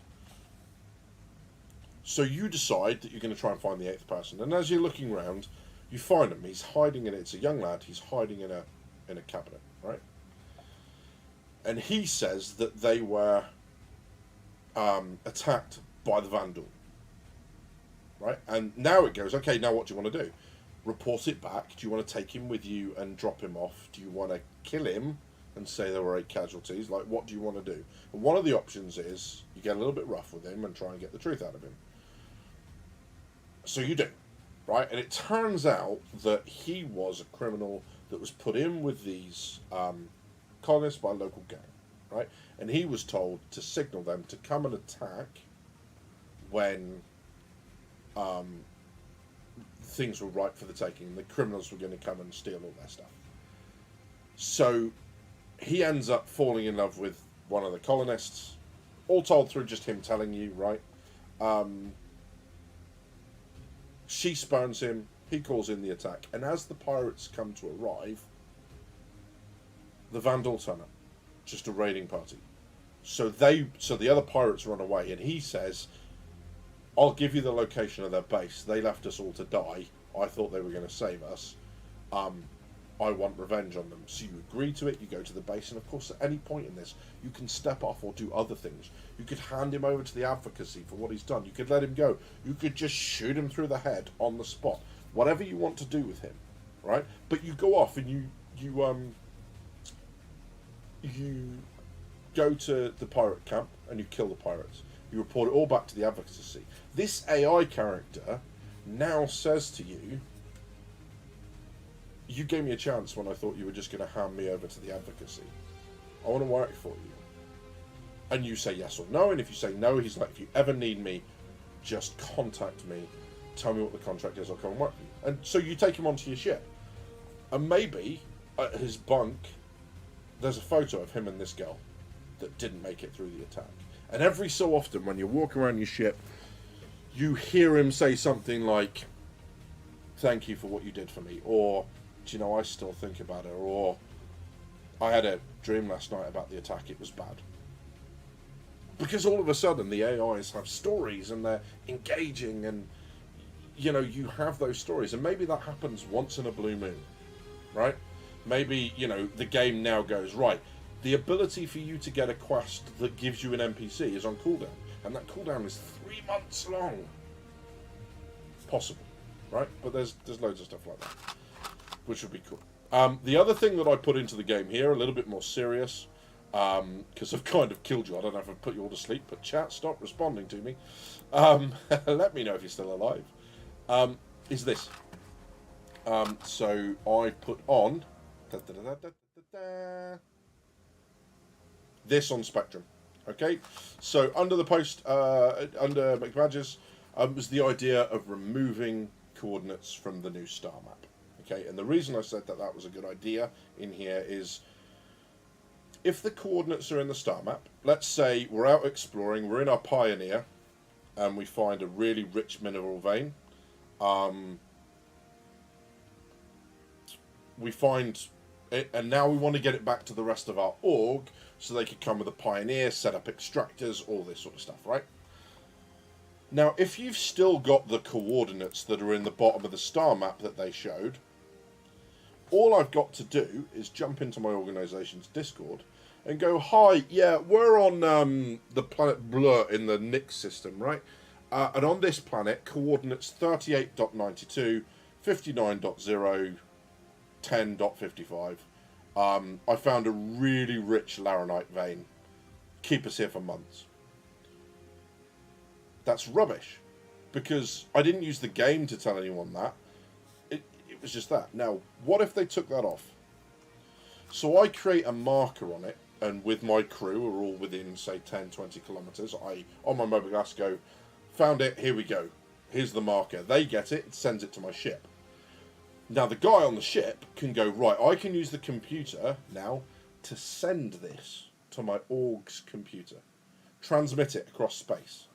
So you decide that you're going to try and find the 8th person, and as you're looking around, you find him, he's hiding it's a young lad, he's hiding in a cabinet, right? And he says that they were attacked by the Vandal. Right? And now it goes, okay, now what do you want to do? Report it back? Do you want to take him with you and drop him off? Do you want to kill him and say there were 8 casualties? Like, what do you want to do? And one of the options is you get a little bit rough with him and try and get the truth out of him. So you do. right? And it turns out that he was a criminal that was put in with these colonists by a local gang, right? And he was told to signal them to come and attack when things were ripe for the taking. The criminals were going to come and steal all their stuff. So he ends up falling in love with one of the colonists, all told through just him telling you, right? She spurns him, he calls in the attack, and as the pirates come to arrive, the Vandal turn up, just a raiding party. So the other pirates run away, and he says, I'll give you the location of their base. They left us all to die. I thought they were going to save us. I want revenge on them. So you agree to it, you go to the base, and of course at any point in this, you can step off or do other things. You could hand him over to the advocacy for what he's done. You could let him go. You could just shoot him through the head on the spot. Whatever you want to do with him, right? But you go off and you go to the pirate camp and you kill the pirates. You report it all back to the advocacy. This AI character now says to you, you gave me a chance when I thought you were just going to hand me over to the advocacy. I want to work for you. And you say yes or no, and if you say no, he's like, if you ever need me, just contact me, tell me what the contract is, I'll come and work for you. And so you take him onto your ship. And maybe at his bunk, there's a photo of him and this girl that didn't make it through the attack. And every so often, when you walk around your ship, you hear him say something like, thank you for what you did for me, or, do you know, I still think about her, or, I had a dream last night about the attack, it was bad. Because all of a sudden, the AIs have stories, and they're engaging, and, you know, you have those stories, and maybe that happens once in a blue moon, right? Maybe, you know, the game now goes, right, the ability for you to get a quest that gives you an NPC is on cooldown, and that cooldown is 3 months long. Possible, right? But there's loads of stuff like that, which would be cool. The other thing that I put into the game here, a little bit more serious, because I've kind of killed you. I don't know if I've put you all to sleep, but chat, stop responding to me. Let me know if you're still alive. Is this. So I put on this on Spectrum. Okay, so under the post, under Make Badges, was the idea of removing coordinates from the new star map. Okay, and the reason I said that that was a good idea in here is, if the coordinates are in the star map, let's say we're out exploring, we're in our Pioneer, and we find a really rich mineral vein. We find it, and now we want to get it back to the rest of our org, so they could come with a Pioneer, set up extractors, all this sort of stuff, right? Now, if you've still got the coordinates that are in the bottom of the star map that they showed, all I've got to do is jump into my organization's Discord and go, hi, yeah, we're on the planet Blur in the Nix system, right? And on this planet, coordinates 38.92, 59.0, 10.55. I found a really rich laranite vein. Keep us here for months. That's rubbish, because I didn't use the game to tell anyone that. It was just that. Now, what if they took that off? So I create a marker on it, and with my crew, we're all within, say, 10, 20 kilometres. I, on my mobile glass, go, found it, here we go. Here's the marker. They get it, it sends it to my ship. Now, the guy on the ship can go, right, I can use the computer now to send this to my org's computer. Transmit it across space.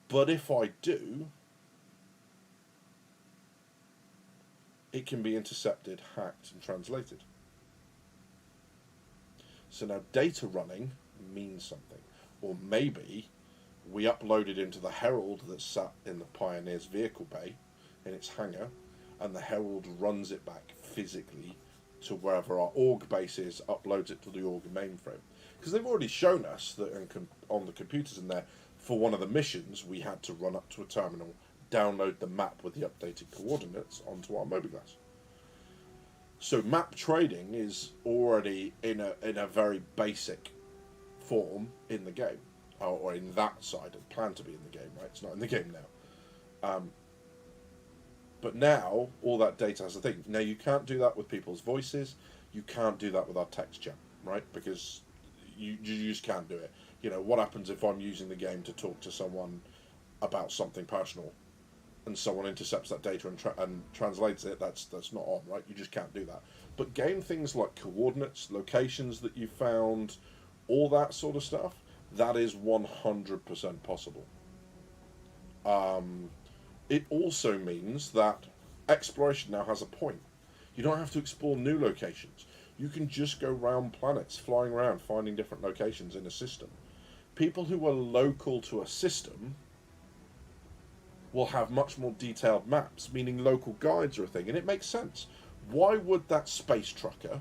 But if I do, it can be intercepted, hacked, and translated. So now data running means something. Or maybe we upload it into the Herald that's sat in the Pioneer's vehicle bay, in its hangar, and the Herald runs it back physically to wherever our org base is, uploads it to the org mainframe. Because they've already shown us that on the computers in there, for one of the missions, we had to run up to a terminal, download the map with the updated coordinates onto our mobiGlass. So map trading is already in a very basic form in the game, or in that side, and planned to be in the game, right? It's not in the game now. But now, all that data has a thing. Now, you can't do that with people's voices. You can't do that with our text chat, right? Because you just can't do it. You know, what happens if I'm using the game to talk to someone about something personal, and someone intercepts that data and translates it? That's not on, right? You just can't do that. But game things like coordinates, locations that you found, all that sort of stuff, that is 100% possible. It also means that exploration now has a point. You don't have to explore new locations. You can just go round planets, flying around, finding different locations in a system. People who are local to a system will have much more detailed maps, meaning local guides are a thing, and it makes sense. Why would that space trucker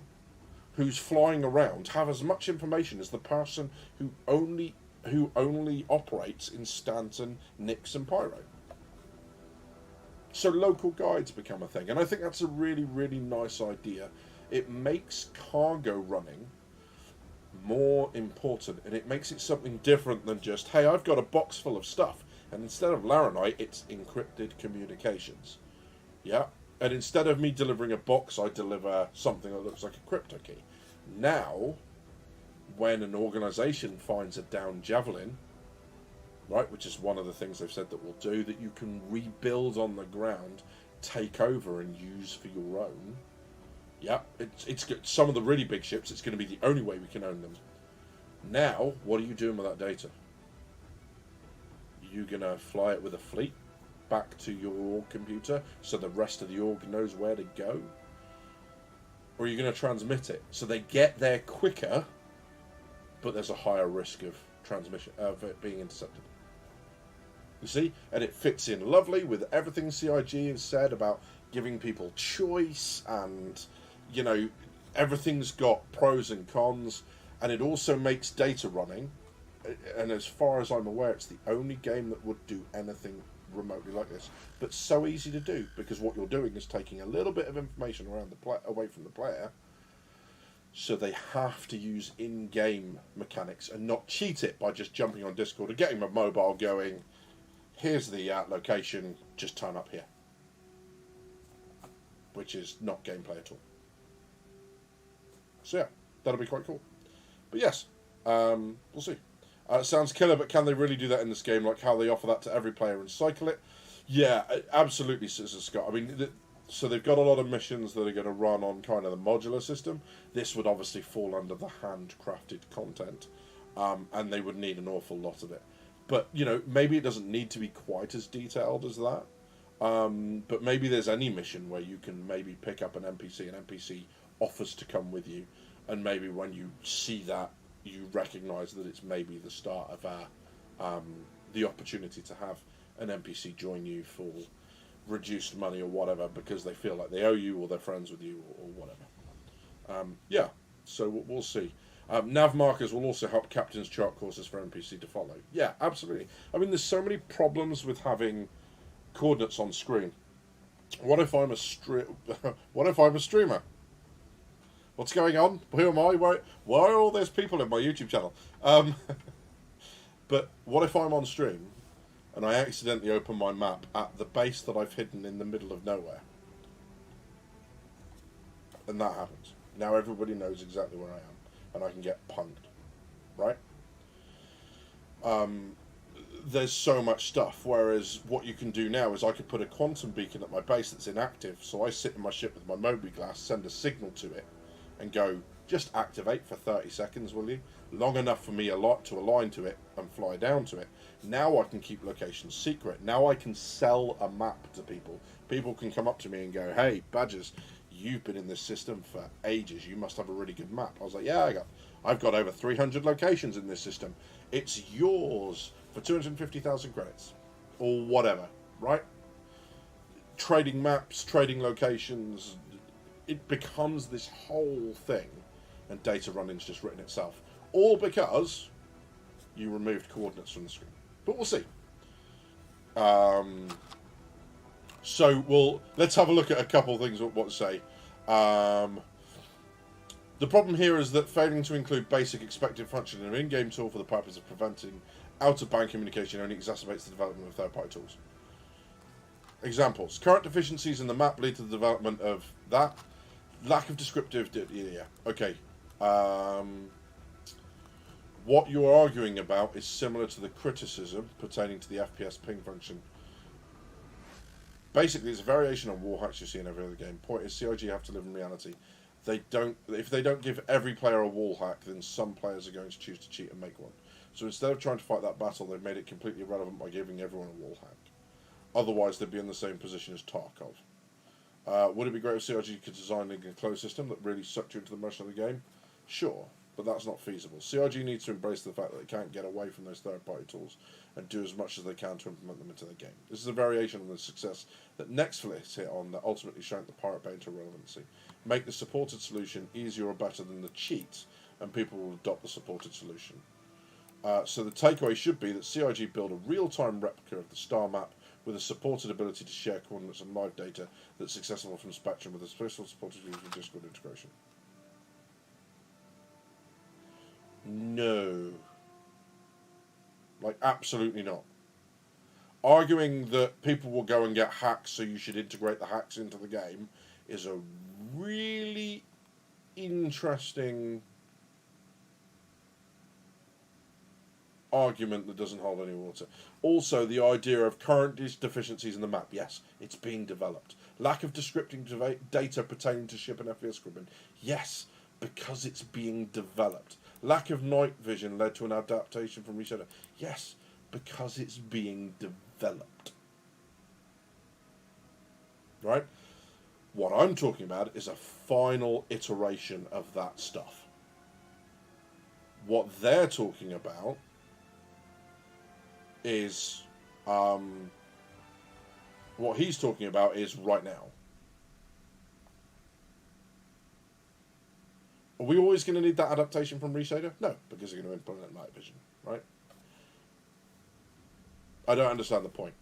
who's flying around have as much information as the person who only operates in Stanton, Nix, and Pyro? So local guides become a thing, and I think that's a really, really nice idea. It makes cargo running more important, and it makes it something different than just, hey, I've got a box full of stuff, and instead of Laranite, it's encrypted communications. Yeah, and instead of me delivering a box, I deliver something that looks like a crypto key. Now, when an organization finds a downed javelin, right, which is one of the things they've said that we'll do, that you can rebuild on the ground, take over and use for your own. Yeah, it's some of the really big ships, it's going to be the only way we can own them. Now, what are you doing with that data? You going to fly it with a fleet back to your org computer so the rest of the org knows where to go? Or are you going to transmit it so they get there quicker, but there's a higher risk of transmission, of it being intercepted? You see? And it fits in lovely with everything CIG has said about giving people choice, and, you know, everything's got pros and cons, and it also makes data running, and as far as I'm aware, it's the only game that would do anything remotely like this. But so easy to do, because what you're doing is taking a little bit of information around away from the player, so they have to use in-game mechanics and not cheat it by just jumping on Discord or getting my mobile going, here's the location, just turn up here. Which is not gameplay at all. So yeah, that'll be quite cool. But yes, we'll see. It sounds killer, but can they really do that in this game? Like how they offer that to every player and cycle it? Yeah, absolutely, Sister Scott. I mean, so they've got a lot of missions that are going to run on kind of the modular system. This would obviously fall under the handcrafted content, and they would need an awful lot of it. But, you know, maybe it doesn't need to be quite as detailed as that. But maybe there's any mission where you can maybe pick up an NPC offers to come with you, and maybe when you see that, you recognise that it's maybe the start of the opportunity to have an NPC join you for reduced money or whatever, because they feel like they owe you or they're friends with you or whatever. Yeah, so we'll see. Nav markers will also help captains chart courses for NPC to follow. Yeah, absolutely. I mean, there's so many problems with having coordinates on screen. What if I'm a what if I'm a streamer? What's going on? Who am I? Why are all those people in my YouTube channel? But what if I'm on stream and I accidentally open my map at the base that I've hidden in the middle of nowhere? And that happens. Now everybody knows exactly where I am, and I can get punked, right? There's so much stuff, whereas what you can do now is I could put a quantum beacon at my base that's inactive, so I sit in my ship with my Moby glass, send a signal to it, and go, just activate for 30 seconds, will you? Long enough for me to align to it and fly down to it. Now I can keep locations secret. Now I can sell a map to people. People can come up to me and go, hey, Badgers, you've been in this system for ages. You must have a really good map. I was like, yeah, I've got over 300 locations in this system. It's yours for 250,000 credits. Or whatever, right? Trading maps, trading locations, it becomes this whole thing, and data running's just written itself. All because you removed coordinates from the screen. But we'll see. So let's have a look at a couple of things what to say. The problem here is that failing to include basic expected function in an in-game tool for the purpose of preventing out-of-band communication only exacerbates the development of third-party tools. Examples. Current deficiencies in the map lead to the development of that. Lack of descriptive... Yeah, okay. What you're arguing about is similar to the criticism pertaining to the FPS ping function. Basically, it's a variation on wall hacks you see in every other game. Point is, CIG have to live in reality. If they don't give every player a wall hack, then some players are going to choose to cheat and make one. So instead of trying to fight that battle, they've made it completely irrelevant by giving everyone a wall hack. Otherwise, they'd be in the same position as Tarkov. Would it be great if CIG could design a closed system that really sucked you into the motion of the game? Sure, but that's not feasible. CIG needs to embrace the fact that they can't get away from those third-party tools and do as much as they can to implement them into the game. This is a variation on the success that Netflix hit on that ultimately shrank the Pirate Bay into relevancy. Make the supported solution easier or better than the cheat, and people will adopt the supported solution. So the takeaway should be that CIG build a real-time replica of the star map with a supported ability to share coordinates and live data that's accessible from Spectrum with a special supported user Discord integration. No. Like, absolutely not. Arguing that people will go and get hacks, so you should integrate the hacks into the game, is a really interesting argument that doesn't hold any water. Also, the idea of current deficiencies in the map. Yes, it's being developed. Lack of descriptive data pertaining to ship and FPS scribbling. Yes, because it's being developed. Lack of night vision led to an adaptation from Reshadow. Yes, because it's being developed. Right? What I'm talking about is a final iteration of that stuff. What they're talking about is... what he's talking about is right now. Are we always going to need that adaptation from Reshader? No, because they're going to implement night vision, right? I don't understand the point.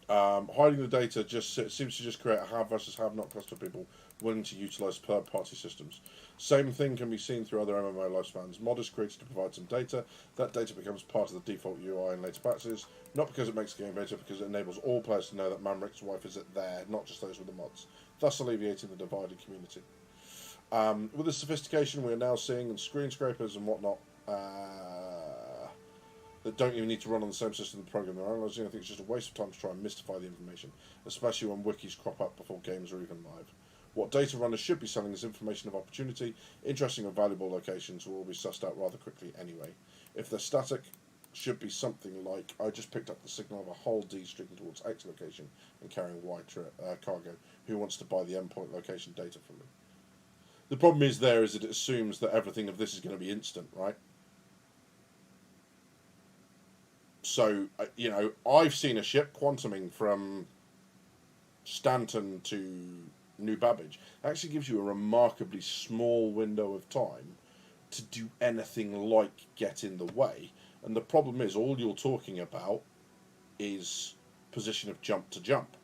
Hiding the data seems to just create a have versus have not cluster of people willing to utilise third-party systems. Same thing can be seen through other MMO lifespans. Mod is created to provide some data. That data becomes part of the default UI in later patches, not because it makes the game better, because it enables all players to know that Mamrik's wife is there, not just those with the mods, thus alleviating the divided community. With the sophistication we are now seeing in screen scrapers and whatnot, that don't even need to run on the same system the program they're analysing, I think it's just a waste of time to try and mystify the information, especially when wikis crop up before games are even live. What data runners should be selling is information of opportunity. Interesting and valuable locations will all be sussed out rather quickly anyway. If they're static, should be something like, I just picked up the signal of a whole D streaking towards X location and carrying Y cargo. Who wants to buy the endpoint location data from me? The problem is that it assumes that everything of this is going to be instant, right? So, you know, I've seen a ship quantuming from Stanton to New Babbage. It actually gives you a remarkably small window of time to do anything like get in the way. And the problem is, all you're talking about is position of jump to jump,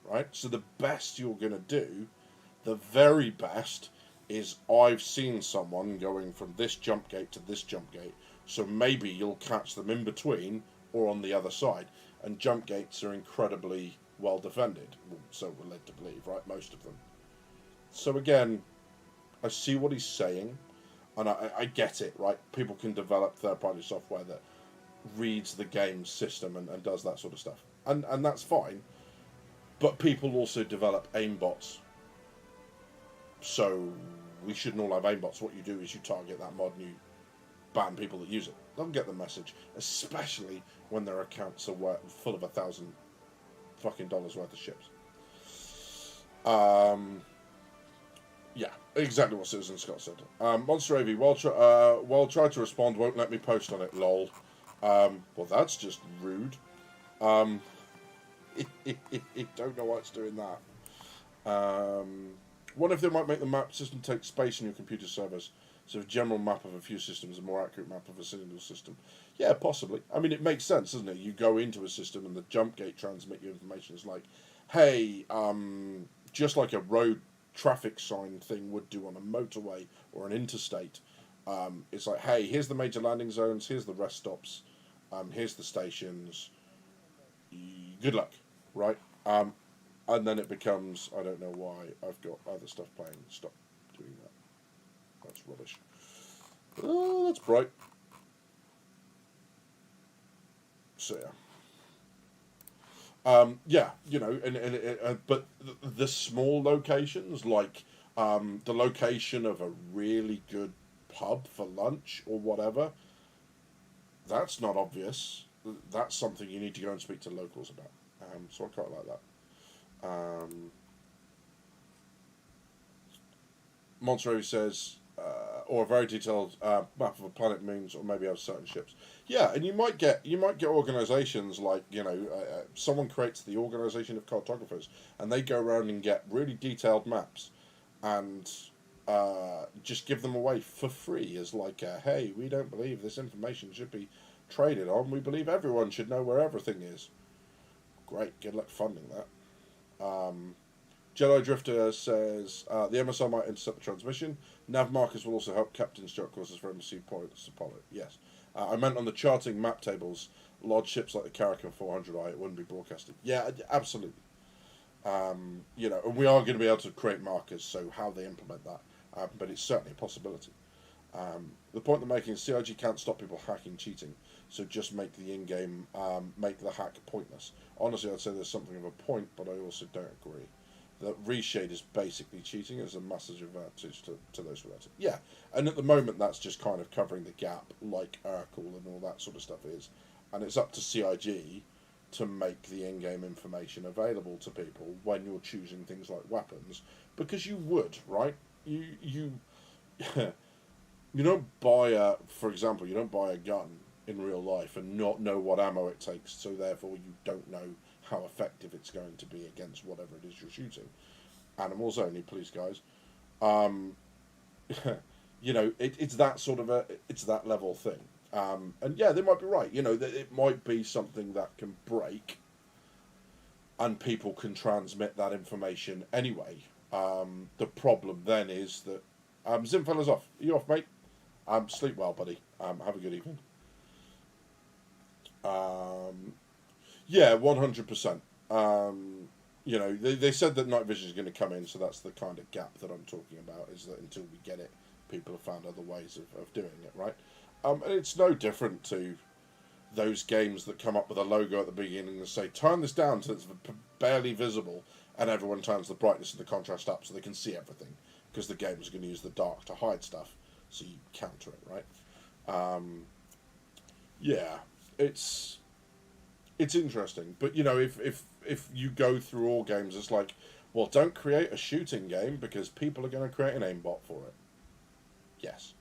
right? So the best you're going to do, the very best, is I've seen someone going from this jump gate to this jump gate, so maybe you'll catch them in between or on the other side. And jump gates are incredibly well defended, so we're led to believe, right? Most of them. So again, I see what he's saying, and I get it, right? People can develop third-party software that reads the game system and does that sort of stuff, and that's fine. But people also develop aimbots, so we shouldn't all have aimbots. What you do is you target that mod and you ban people that use it. They'll get the message, especially when their accounts are full of $1,000 fucking worth of ships. Yeah, exactly what Citizen Scott said. Monster AV, while try to respond, won't let me post on it, lol. Well, that's just rude. Don't know why it's doing that. What if they might make the map system take space in your computer servers? So a general map of a few systems, a more accurate map of a single system. Yeah, possibly. I mean, it makes sense, doesn't it? You go into a system and the jump gate transmit you information. It's like, hey, just like a road traffic sign thing would do on a motorway or an interstate. It's like, hey, here's the major landing zones, here's the rest stops, here's the stations. good luck, right? And then it becomes, I don't know why, I've got other stuff playing. Stop doing that. That's rubbish. Oh, that's bright. So yeah, but the small locations, like the location of a really good pub for lunch or whatever, that's not obvious. That's something you need to go and speak to locals about. So I quite like that. Monterey says, or a very detailed map of a planet, moons, or maybe have certain ships. Yeah, and you might get organisations like someone creates the organisation of cartographers, and they go around and get really detailed maps, and just give them away for free as like, hey, we don't believe this information should be traded on. We believe everyone should know where everything is. Great, good luck funding that. Jello Drifter says the MSR might intercept the transmission. Nav markers will also help captains chart courses for embassy points to Apollo. Yes. I meant on the charting map tables, large ships like the Caracan 400i, it wouldn't be broadcasted. Yeah, absolutely. And we are going to be able to create markers, so how they implement that. But it's certainly a possibility. The point they're making is CIG can't stop people hacking cheating, so just make the in-game, make the hack pointless. Honestly, I'd say there's something of a point, but I also don't agree. That reshade is basically cheating as a massive advantage to those without it. Yeah, and at the moment that's just kind of covering the gap, like Urkel and all that sort of stuff is. And it's up to CIG to make the in-game information available to people when you're choosing things like weapons, because you would, right? You you don't buy for example, you don't buy a gun in real life and not know what ammo it takes, so therefore you don't know how effective it's going to be against whatever it is you're shooting. Animals only, please, guys. It's that sort of it's that level thing. And yeah, they might be right. That it might be something that can break, and people can transmit that information anyway. The problem then is that Zimfella's off. Are you off, mate? Sleep well, buddy. Have a good evening. Yeah, 100%. They said that night vision is going to come in, so that's the kind of gap that I'm talking about, is that until we get it, people have found other ways of doing it, right? And it's no different to those games that come up with a logo at the beginning and say, turn this down so it's barely visible, and everyone turns the brightness and the contrast up so they can see everything, because the game is going to use the dark to hide stuff, so you counter it, right? Yeah, it's interesting, but if you go through all games, it's like, well, don't create a shooting game because people are going to create an aimbot for it. Yes,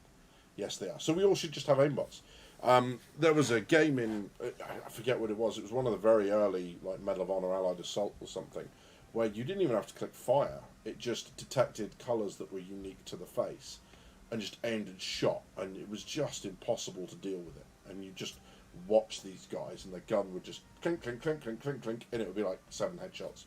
they are. So we all should just have aimbots. There was a game in, I forget what it was. It was one of the very early, like Medal of Honor Allied Assault or something, where you didn't even have to click fire. It just detected colours that were unique to the face, and just aimed and shot, and it was just impossible to deal with it. And you just watch these guys, and the gun would just clink, clink, clink, clink, clink, clink, and it would be like 7 headshots.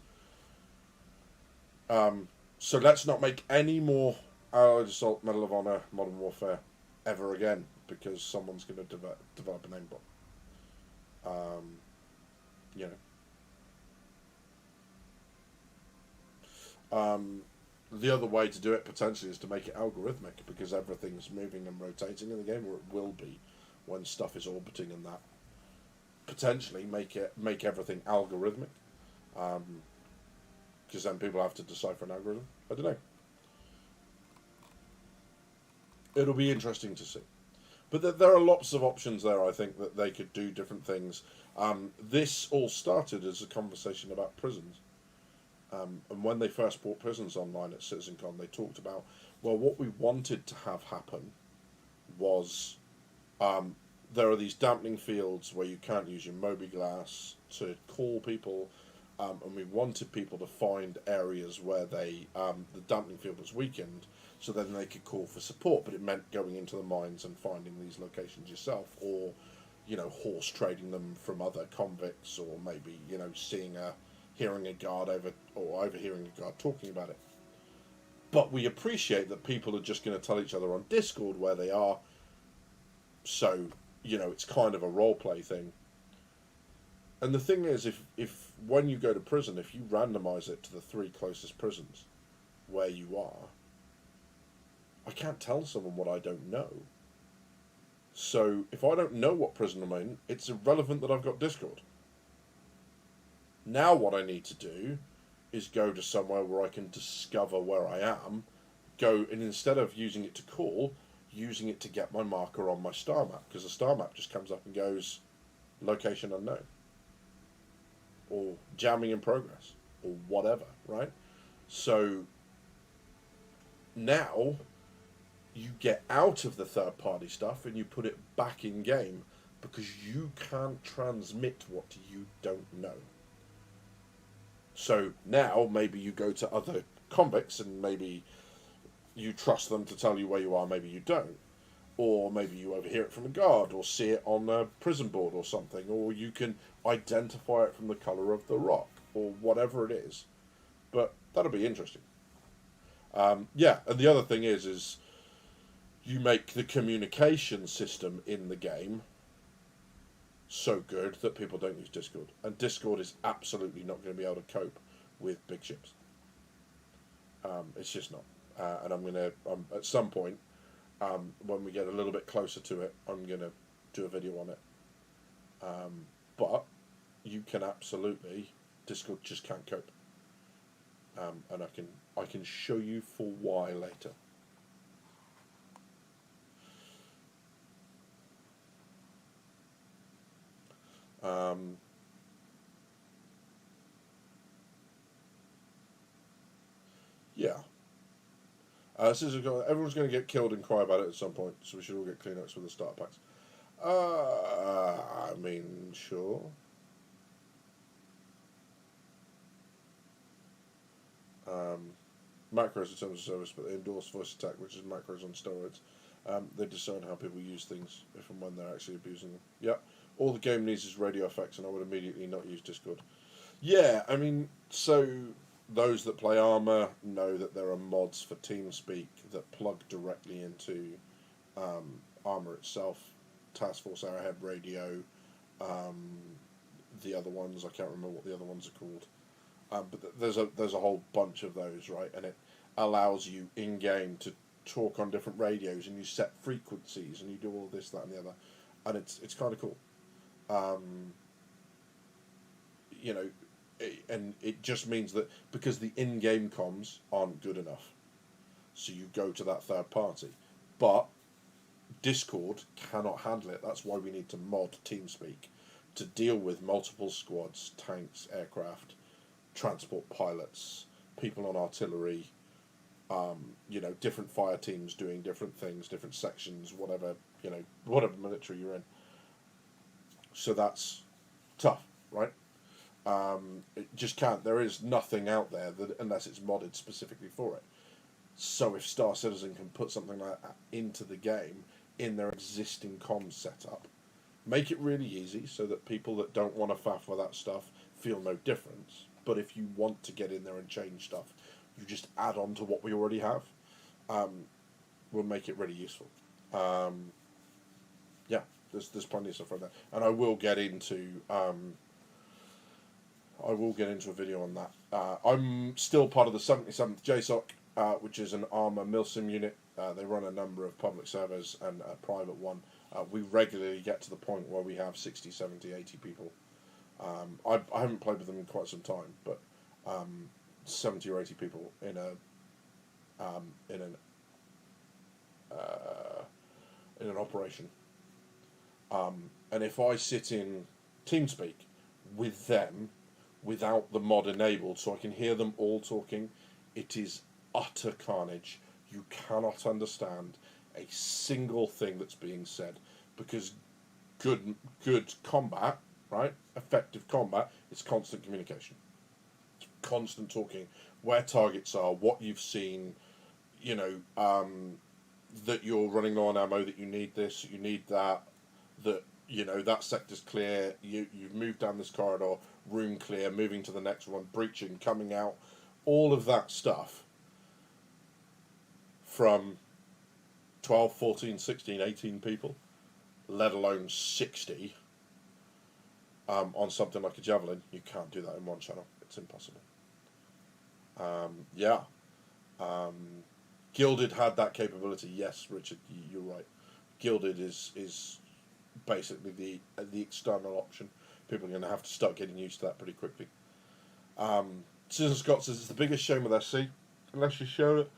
So let's not make any more Allied Assault, Medal of Honor, Modern Warfare ever again, because someone's going to develop an aimbot. The other way to do it potentially is to make it algorithmic, because everything's moving and rotating in the game, or it will be when stuff is orbiting, and that potentially make everything algorithmic, because then people have to decipher an algorithm. I don't know. It'll be interesting to see, but there are lots of options there. I think that they could do different things. This all started as a conversation about prisons, and when they first brought prisons online at CitizenCon, they talked about, well, what we wanted to have happen was, there are these dampening fields where you can't use your mobi-glass to call people, and we wanted people to find areas where the dampening field was weakened, so then they could call for support, but it meant going into the mines and finding these locations yourself, or, horse trading them from other convicts, or maybe, hearing a guard overhearing a guard talking about it. But we appreciate that people are just going to tell each other on Discord where they are, so, it's kind of a role play thing. And the thing is, if when you go to prison, if you randomize it to the 3 closest prisons where you are, I can't tell someone what I don't know. So if I don't know what prison I'm in, it's irrelevant that I've got Discord. Now what I need to do is go to somewhere where I can discover where I am, go, and instead of using it to call, using it to get my marker on my star map, because the star map just comes up and goes location unknown, or jamming in progress, or whatever, right? So now you get out of the third party stuff and you put it back in game, because you can't transmit what you don't know. So now maybe you go to other convicts and maybe you trust them to tell you where you are, maybe you don't. Or maybe you overhear it from a guard or see it on a prison board or something, or you can identify it from the colour of the rock or whatever it is. But that'll be interesting. Yeah, and the other thing is you make the communication system in the game so good that people don't use Discord. And Discord is absolutely not going to be able to cope with big ships. It's just not. And I'm going to, at some point, when we get a little bit closer to it, I'm going to do a video on it. But you can absolutely, Discord just can't cope. And I can show you for why later. Yeah. Everyone's going to get killed and cry about it at some point, so we should all get Kleenex with the starter packs. I mean, sure. Macros in terms of service, but they endorse voice attack, which is macros on steroids. They decide how people use things if and when they're actually abusing them. Yeah, all the game needs is radio effects, and I would immediately not use Discord. Yeah, I mean, so those that play Armour know that there are mods for TeamSpeak that plug directly into Armour itself. Task Force Arrowhead Radio, the other ones, I can't remember what the other ones are called. But there's a whole bunch of those, right? And it allows you in-game to talk on different radios, and you set frequencies, and you do all this, that, and the other. And it's kind of cool. You know, and it just means that because the in-game comms aren't good enough, so you go to that third party. But Discord cannot handle it. That's why we need to mod TeamSpeak to deal with multiple squads, tanks, aircraft, transport pilots, people on artillery, you know, different fire teams doing different things, different sections, whatever, you know, whatever military you're in. So that's tough, right? It just can't. There is nothing out there that, unless it's modded specifically for it. So if Star Citizen can put something like that into the game in their existing comms setup, make it really easy so that people that don't want to faff with that stuff feel no difference. But if you want to get in there and change stuff, you just add on to what we already have. Will make it really useful. Yeah, there's plenty of stuff like that, and I will get into a video on that. I'm still part of the 77th JSOC, which is an Armour milsim unit. They run a number of public servers and a private one. We regularly get to the point where we have 60, 70, 80 people. I haven't played with them in quite some time, but 70 or 80 people in an operation. And if I sit in TeamSpeak with them without the mod enabled, so I can hear them all talking, it is utter carnage. You cannot understand a single thing that's being said, because good combat, right? Effective combat is constant communication. It's constant talking, where targets are, what you've seen, you know, that you're running low on ammo, that you need this, you need that, that, you know, that sector's clear, you've moved down this corridor, room clear, moving to the next one, breaching, coming out, all of that stuff from 12, 14, 16, 18 people, let alone 60, on something like a Javelin. You can't do that in one channel. It's impossible. Yeah. Gilded had that capability. Yes, Richard, you're right. Gilded is basically the external option. People are going to have to start getting used to that pretty quickly. Susan Scott says it's the biggest shame with SC. Unless you show it,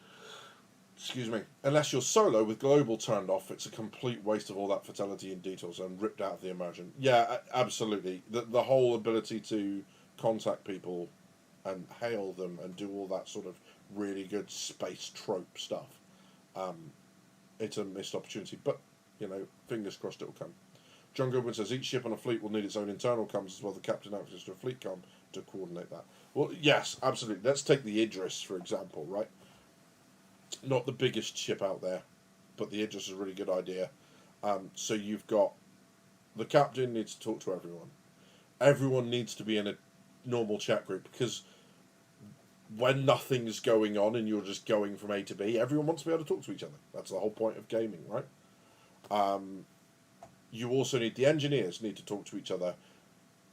excuse me, unless you're solo with global turned off, it's a complete waste of all that fatality and details and ripped out of the immersion. Yeah, absolutely. The whole ability to contact people and hail them and do all that sort of really good space trope stuff. It's a missed opportunity, but fingers crossed it will come. John Goodwin says each ship on a fleet will need its own internal comms as well. The captain access to a fleet comm to coordinate that. Well, yes, absolutely. Let's take the Idris for example, right? Not the biggest ship out there, but the Idris is a really good idea. So you've got the captain needs to talk to everyone. Everyone needs to be in a normal chat group because when nothing's going on and you're just going from A to B, everyone wants to be able to talk to each other. That's the whole point of gaming, right? You also need the engineers need to talk to each other.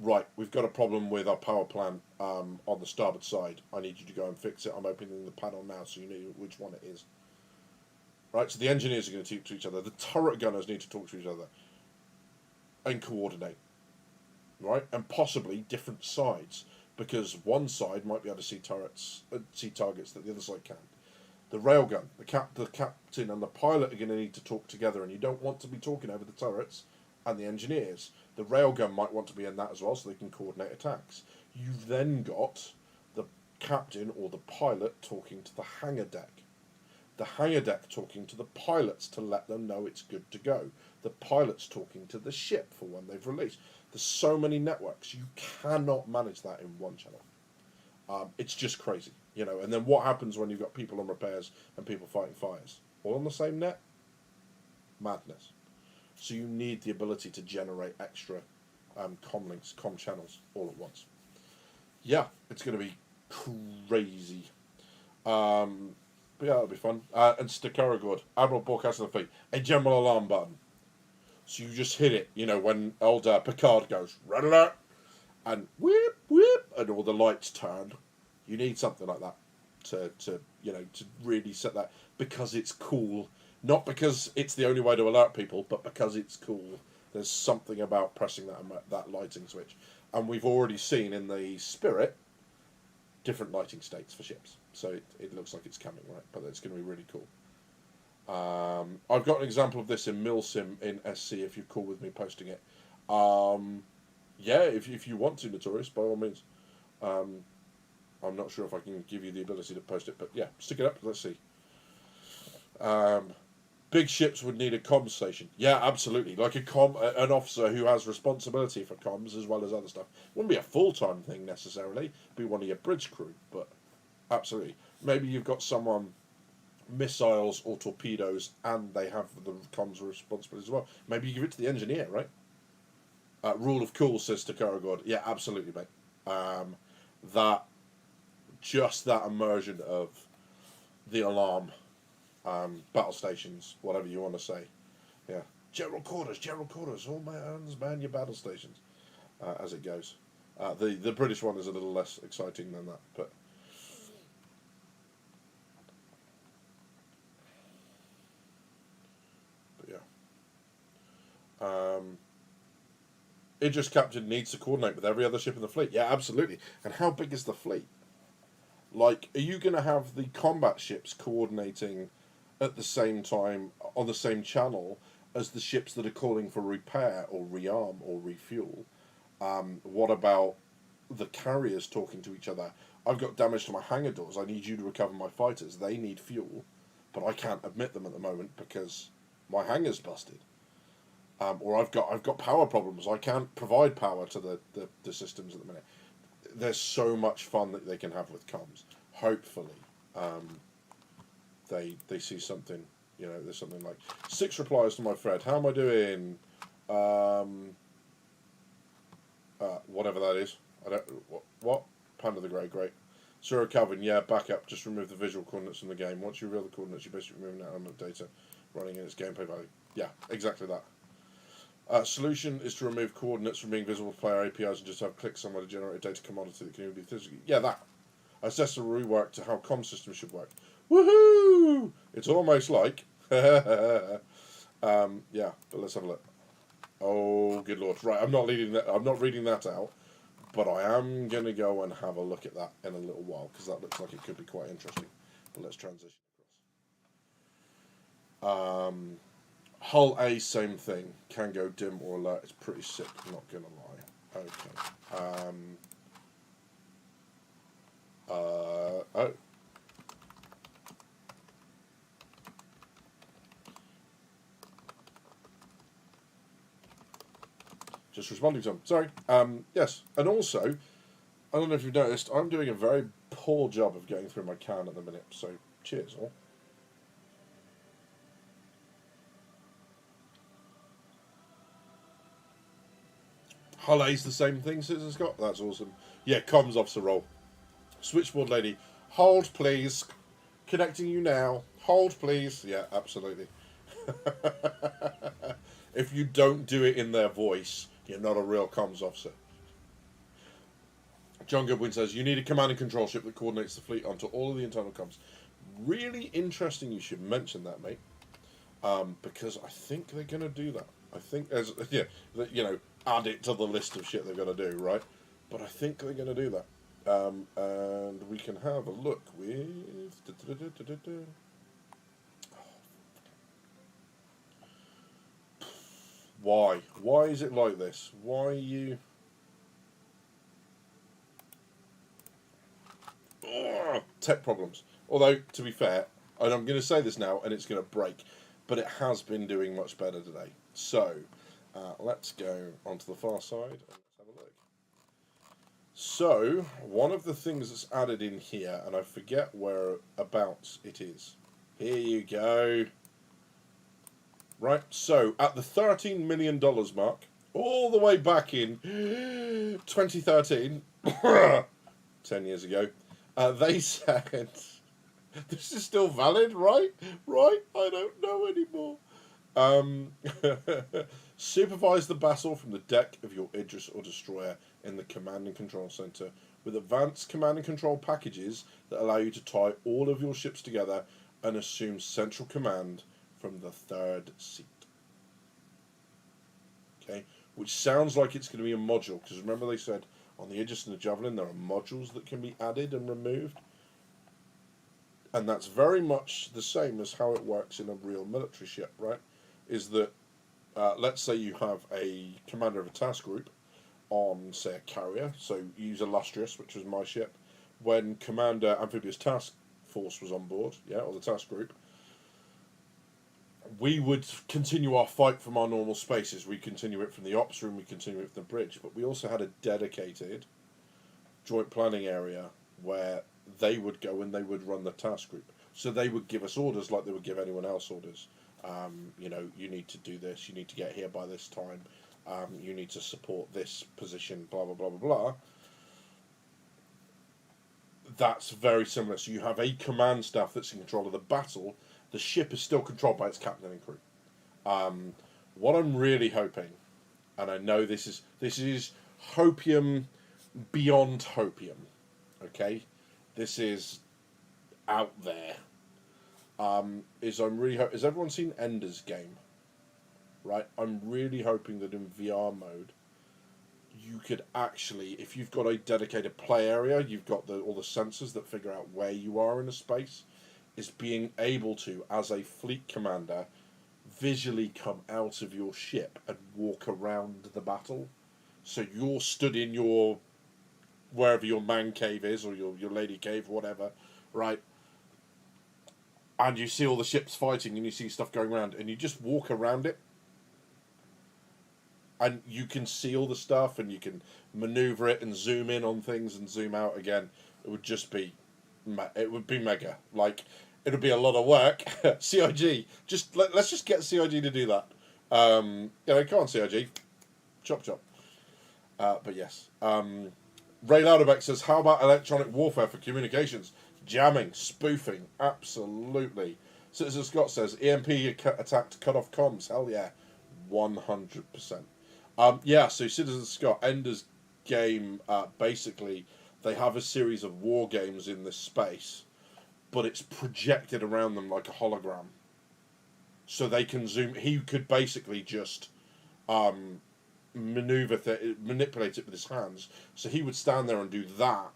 Right, we've got a problem with our power plant on the starboard side. I need you to go and fix it. I'm opening the panel now so you know which one it is. Right, so the engineers are going to talk to each other. The turret gunners need to talk to each other and coordinate. Right, and possibly different sides because one side might be able to see targets that the other side can't. The railgun, the captain and the pilot are going to need to talk together, and you don't want to be talking over the turrets and the engineers. The railgun might want to be in that as well, so they can coordinate attacks. You've then got the captain or the pilot talking to the hangar deck. The hangar deck talking to the pilots to let them know it's good to go. The pilots talking to the ship for when they've released. There's so many networks, you cannot manage that in one channel. It's just crazy, And then what happens when you've got people on repairs and people fighting fires? All on the same net? Madness. So you need the ability to generate extra comm links, comm channels all at once. Yeah, it's going to be crazy. But yeah, that'll be fun. And Stakara Admiral broadcasting the fleet. A general alarm button. So you just hit it, when old Picard goes, red alert, and whip, whip, and all the lights turn. You need something like that to really set that, because it's cool. Not because it's the only way to alert people, but because it's cool. There's something about pressing that lighting switch. And we've already seen in the Spirit different lighting states for ships. So it looks like it's coming, right? But it's going to be really cool. I've got an example of this in Milsim in SC, if you're cool with me posting it. Yeah, if you want to, Notorious, by all means. I'm not sure if I can give you the ability to post it, but yeah, stick it up, let's see. Big ships would need a comms station. Yeah, absolutely. Like an officer who has responsibility for comms as well as other stuff. Wouldn't be a full-time thing necessarily. It'd be one of your bridge crew, but absolutely. Maybe you've got someone missiles or torpedoes and they have the comms responsibility as well. Maybe you give it to the engineer, right? Rule of cool, says Takara God. Yeah, absolutely, mate. That immersion of the alarm, battle stations, whatever you want to say. Yeah. General quarters, all hands man your battle stations, as it goes. The British one is a little less exciting than that, but yeah. Idris captain needs to coordinate with every other ship in the fleet. Yeah, absolutely. And how big is the fleet? Like, are you going to have the combat ships coordinating at the same time on the same channel as the ships that are calling for repair or rearm or refuel? What about the carriers talking to each other? I've got damage to my hangar doors. I need you to recover my fighters. They need fuel, but I can't admit them at the moment because my hangar's busted. Or I've got power problems. I can't provide power to the systems at the minute. There's so much fun that they can have with comms. Hopefully, they see something. There's something like 6 replies to my thread. How am I doing? Whatever that is. I don't. What? Panda the Great. Zero Calvin. Yeah, back up. Just remove the visual coordinates from the game. Once you reveal the coordinates, you're basically removing that element of data running in its gameplay value. Yeah, exactly that. Solution is to remove coordinates from being visible to player APIs and just have click somewhere to generate a data commodity that can even be physically. Yeah, that. Assess a rework to how comm systems should work. Woohoo! It's almost like. Yeah, but let's have a look. Oh, good lord! Right, I'm not reading that out, but I am gonna go and have a look at that in a little while because that looks like it could be quite interesting. But let's transition across. Hull A, same thing. Can go dim or alert. It's pretty sick, not gonna lie. Okay. Oh. Just responding to him. Sorry. Yes. And also, I don't know if you've noticed, I'm doing a very poor job of getting through my can at the minute. So, cheers all. Hull A's the same thing, Citizen Scott. That's awesome. Yeah, comms officer role. Switchboard lady. Hold, please. Connecting you now. Hold, please. Yeah, absolutely. If you don't do it in their voice, you're not a real comms officer. John Goodwin says, you need a command and control ship that coordinates the fleet onto all of the internal comms. Really interesting you should mention that, mate. Because I think they're going to do that. I think, add it to the list of shit they're going to do, right? But I think they're going to do that. And we can have a look with... Why? Why is it like this? Why are you... Ugh, tech problems. Although, to be fair, and I'm going to say this now, and it's going to break, but it has been doing much better today. So, let's go onto the far side and let's have a look. So, one of the things that's added in here, and I forget whereabouts it is. Here you go. Right, so at the $13 million mark, all the way back in 2013, 10 years ago, they said, this is still valid, right? Right? I don't know anymore. Supervise the battle from the deck of your Idris or destroyer in the command and control center with advanced command and control packages that allow you to tie all of your ships together and assume central command from the third seat. Okay, which sounds like it's going to be a module, because remember they said on the Aegis and the Javelin there are modules that can be added and removed, and that's very much the same as how it works in a real military ship, right? Is that let's say you have a commander of a task group on, say, a carrier, so you use Illustrious, which was my ship, when Commander Amphibious Task Force was on board, or the task group, we would continue our fight from our normal spaces. We continue it from the ops room, we continue it from the bridge, but we also had a dedicated joint planning area where they would go and they would run the task group. So they would give us orders like they would give anyone else orders. You need to do this, you need to get here by this time, you need to support this position, blah, blah, blah, blah, blah. That's very similar. So you have a command staff that's in control of the battle. The ship is still controlled by its captain and crew. What I'm really hoping, and I know this is hopium beyond hopium, okay? This is out there. Has everyone seen Ender's Game? Right? I'm really hoping that in VR mode, you could actually, if you've got a dedicated play area, you've got all the sensors that figure out where you are in a space, is being able to, as a fleet commander, visually come out of your ship and walk around the battle. So you're stood in your, wherever your man cave is, or your lady cave, whatever, right? And you see all the ships fighting and you see stuff going around, and you just walk around it. And you can see all the stuff, and you can maneuver it and zoom in on things and zoom out again. It would just be, mega. Like, it would be a lot of work. CIG, let's just get CIG to do that. Come on, CIG, chop chop. But yes, Ray Louderbeck says, how about electronic warfare for communications? Jamming, spoofing, absolutely. Citizen Scott says, EMP attacked cut off comms. Hell yeah. 100%. Yeah, so Citizen Scott, Ender's game, basically, they have a series of war games in this space, but it's projected around them like a hologram. So they can zoom. He could basically just manipulate it with his hands. So he would stand there and do that,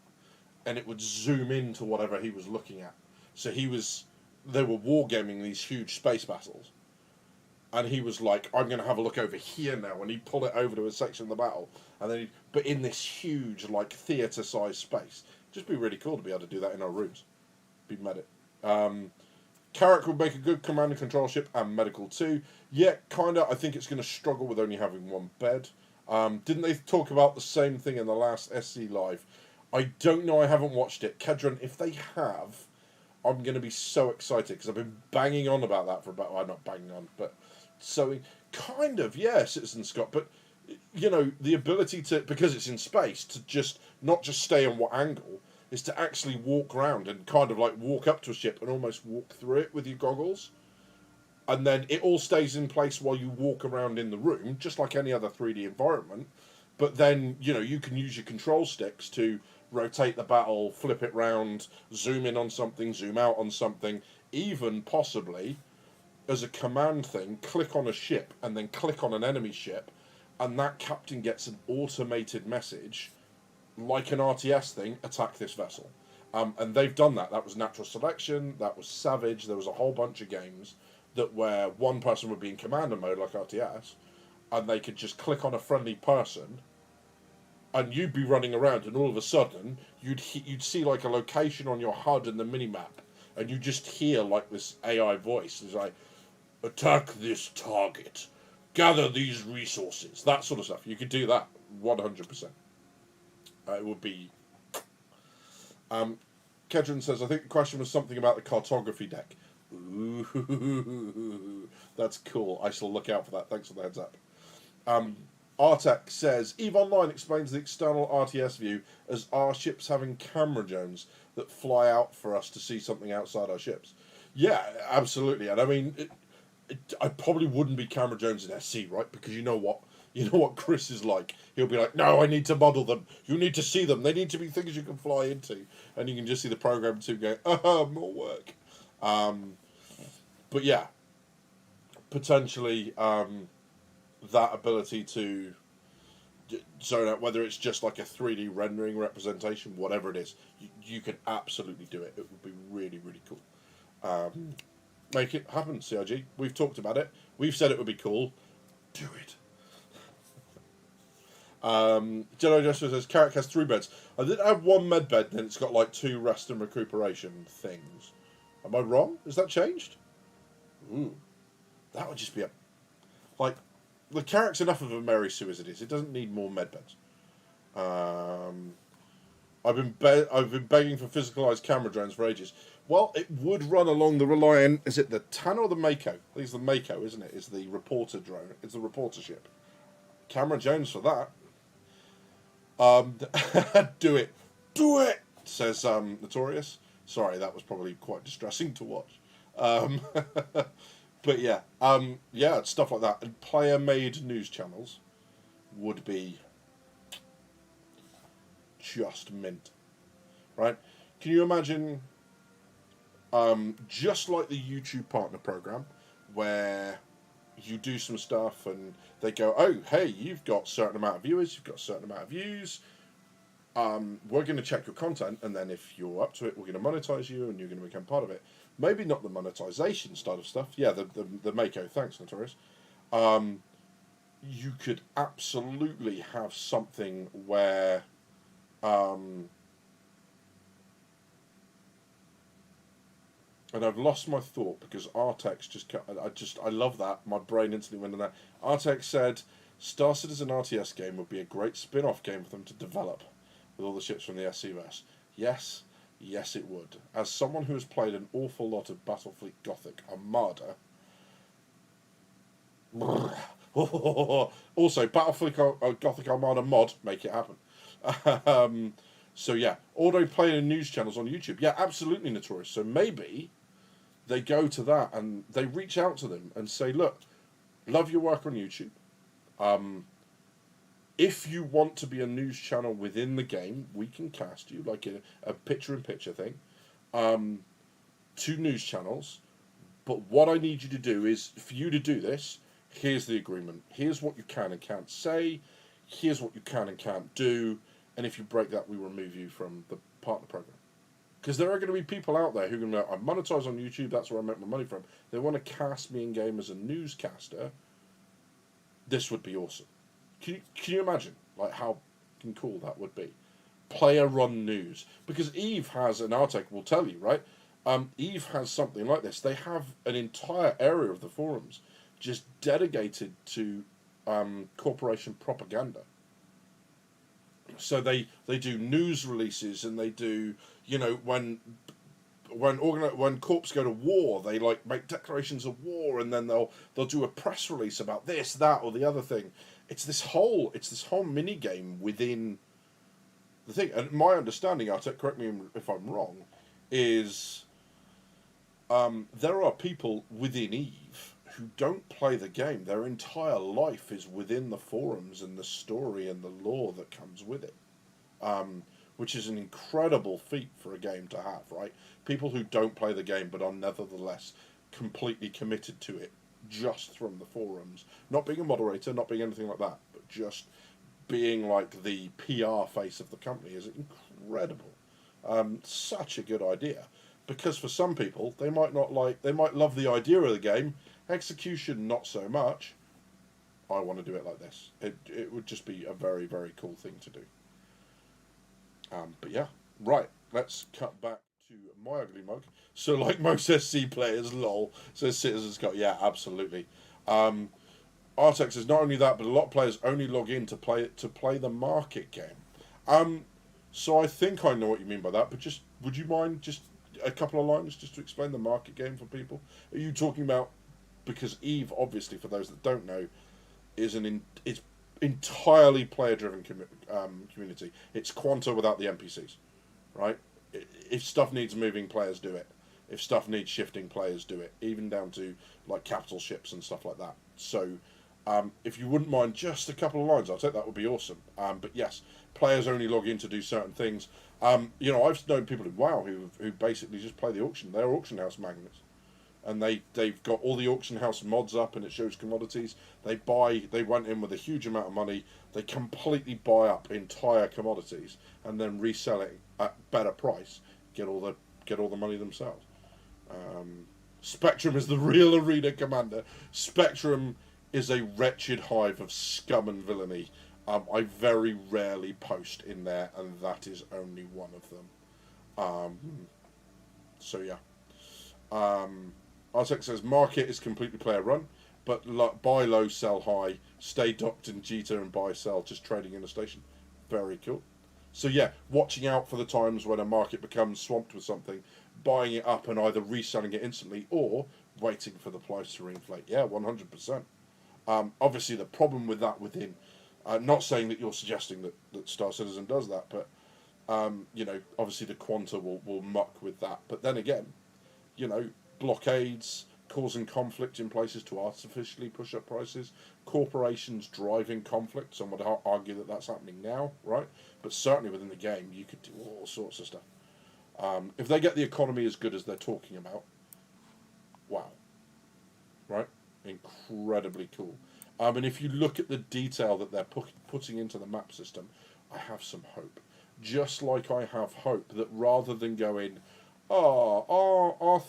and it would zoom into whatever he was looking at. So they were wargaming these huge space battles. And he was like, I'm going to have a look over here now. And he'd pull it over to a section of the battle. And then but in this huge, like, theatre-sized space. Just be really cool to be able to do that in our rooms. Be medic. Carrick would make a good command and control ship, and medical too. Yeah, kind of. I think it's going to struggle with only having one bed. Didn't they talk about the same thing in the last SC Live? I don't know, I haven't watched it. Kedron, if they have, I'm going to be so excited, because I've been banging on about that for about, well, not banging on, but so, kind of, yeah, Citizen Scott, but, you know, the ability to, because it's in space, to just, not just stay on what angle, is to actually walk around and kind of like walk up to a ship and almost walk through it with your goggles. And then it all stays in place while you walk around in the room, just like any other 3D environment. But then, you know, you can use your control sticks to rotate the battle, flip it round, zoom in on something, zoom out on something, even possibly, as a command thing, click on a ship and then click on an enemy ship, and that captain gets an automated message, like an RTS thing, attack this vessel. And they've done that. That was Natural Selection, that was Savage, there was a whole bunch of games that where one person would be in commander mode, like RTS, and they could just click on a friendly person, and you'd be running around, and all of a sudden, you'd see like a location on your HUD in the minimap, and you just hear like this AI voice. It's like, attack this target, gather these resources, that sort of stuff. You could do that 100%. It would be. Kedron says, I think the question was something about the cartography deck. Ooh, that's cool. I shall look out for that. Thanks for the heads up. Artek says, EVE Online explains the external RTS view as our ships having camera drones that fly out for us to see something outside our ships. Yeah, absolutely. And I mean, I probably wouldn't be camera drones in SC, right? Because you know what? You know what Chris is like. He'll be like, no, I need to model them. You need to see them. They need to be things you can fly into. And you can just see the program too going, more work. But yeah, potentially that ability to zone out, whether it's just like a 3D rendering representation, whatever it is, you can absolutely do it. It would be really, really cool. Make it happen, CRG. We've talked about it. We've said it would be cool. Do it. Jedi Jester says, Carrick has 3 beds. I did have 1 med bed, then it's got like 2 rest and recuperation things. Am I wrong? Has that changed? Ooh. That would just be a... Like, the Carrick's enough of a Mary Sue as it is. It doesn't need more med beds. I've been begging for physicalized camera drones for ages. Well, it would run along the Reliant... Is it the Tan or the Mako? I think it's the Mako, isn't it? It's the reporter drone. It's the reporter ship. Camera drones for that. Do it. Do it! Says Notorious. Sorry, that was probably quite distressing to watch. But yeah. Yeah, stuff like that. And player-made news channels would be just mint. Right? Can you imagine, just like the YouTube Partner Program, where you do some stuff and they go, oh, hey, you've got a certain amount of viewers, you've got a certain amount of views, we're going to check your content, and then if you're up to it, we're going to monetize you and you're going to become part of it. Maybe not the monetization side of stuff. Yeah, the Mako, thanks, Notorious. You could absolutely have something where and I've lost my thought because Artex I love that. My brain instantly went on that. Artex said, Star Citizen RTS game would be a great spin-off game for them to develop with all the ships from the SCVS. Yes, it would. As someone who has played an awful lot of Battlefleet Gothic Armada... also, Battlefleet Gothic Armada mod, make it happen. So yeah, auto playing and news channels on YouTube. Yeah, absolutely, Notorious. So maybe they go to that and they reach out to them and say, look, love your work on YouTube. If you want to be a news channel within the game, we can cast you like a picture-in-picture thing, 2 news channels. But what I need you to do is, for you to do this, here's the agreement. Here's what you can and can't say. Here's what you can and can't do. And if you break that, we remove you from the partner program. Because there are going to be people out there who are going to go, I monetize on YouTube, that's where I make my money from. They want to cast me in game as a newscaster. This would be awesome. Can you imagine like how cool that would be? Player run news. Because Eve has, and Artek will tell you, right? Eve has something like this. They have an entire area of the forums just dedicated to corporation propaganda. So they do news releases, and they do, you know, when corps go to war, they like make declarations of war, and then they'll do a press release about this, that, or the other thing. It's this whole mini game within the thing. And my understanding, Artek, correct me if I'm wrong, is there are people within Eve who don't play the game. Their entire life is within the forums and the story and the lore that comes with it, which is an incredible feat for a game to have, right? People who don't play the game but are nevertheless completely committed to it just from the forums. Not being a moderator, not being anything like that, but just being like the PR face of the company is incredible. Such a good idea. Because for some people, they might love the idea of the game, execution not so much. I want to do it like this. It would just be a very, very cool thing to do. But yeah, right, let's cut back to my ugly mug. So like most SC players, lol, says Citizen Scott. Yeah, absolutely. Artex says not only that, but a lot of players only log in to play the market game. So I think I know what you mean by that, but just would you mind just a couple of lines just to explain the market game for people? Are you talking about, because Eve, obviously, for those that don't know, is it's entirely player-driven community. It's Quanta without the NPCs, right? If stuff needs moving, players do it. If stuff needs shifting, players do it. Even down to like capital ships and stuff like that. So, if you wouldn't mind just a couple of lines, I'd say that would be awesome. But yes, players only log in to do certain things. You know, I've known people in WoW who basically just play the auction. They're auction house magnets, and they've got all the auction house mods up, and it shows commodities. They went in with a huge amount of money. They completely buy up entire commodities and then resell it at better price. Get all the money themselves. Spectrum is the real arena commander. Spectrum is a wretched hive of scum and villainy. I very rarely post in there, and that is only one of them. So yeah. Artek says market is completely player run, but buy low, sell high, stay docked in Jita and buy sell, just trading in a station. Very cool. So yeah, watching out for the times when a market becomes swamped with something, buying it up and either reselling it instantly or waiting for the price to reinflate. Yeah, 100%. Obviously, the problem with that within, not saying that you're suggesting that Star Citizen does that, but you know, obviously the Quanta will muck with that. But then again, you know, blockades causing conflict in places to artificially push up prices, corporations driving conflict. Some would argue that that's happening now, right? But certainly within the game, you could do all sorts of stuff. If they get the economy as good as they're talking about, wow, right? Incredibly cool. And if you look at the detail that they're putting into the map system, I have some hope. Just like I have hope that rather than going, our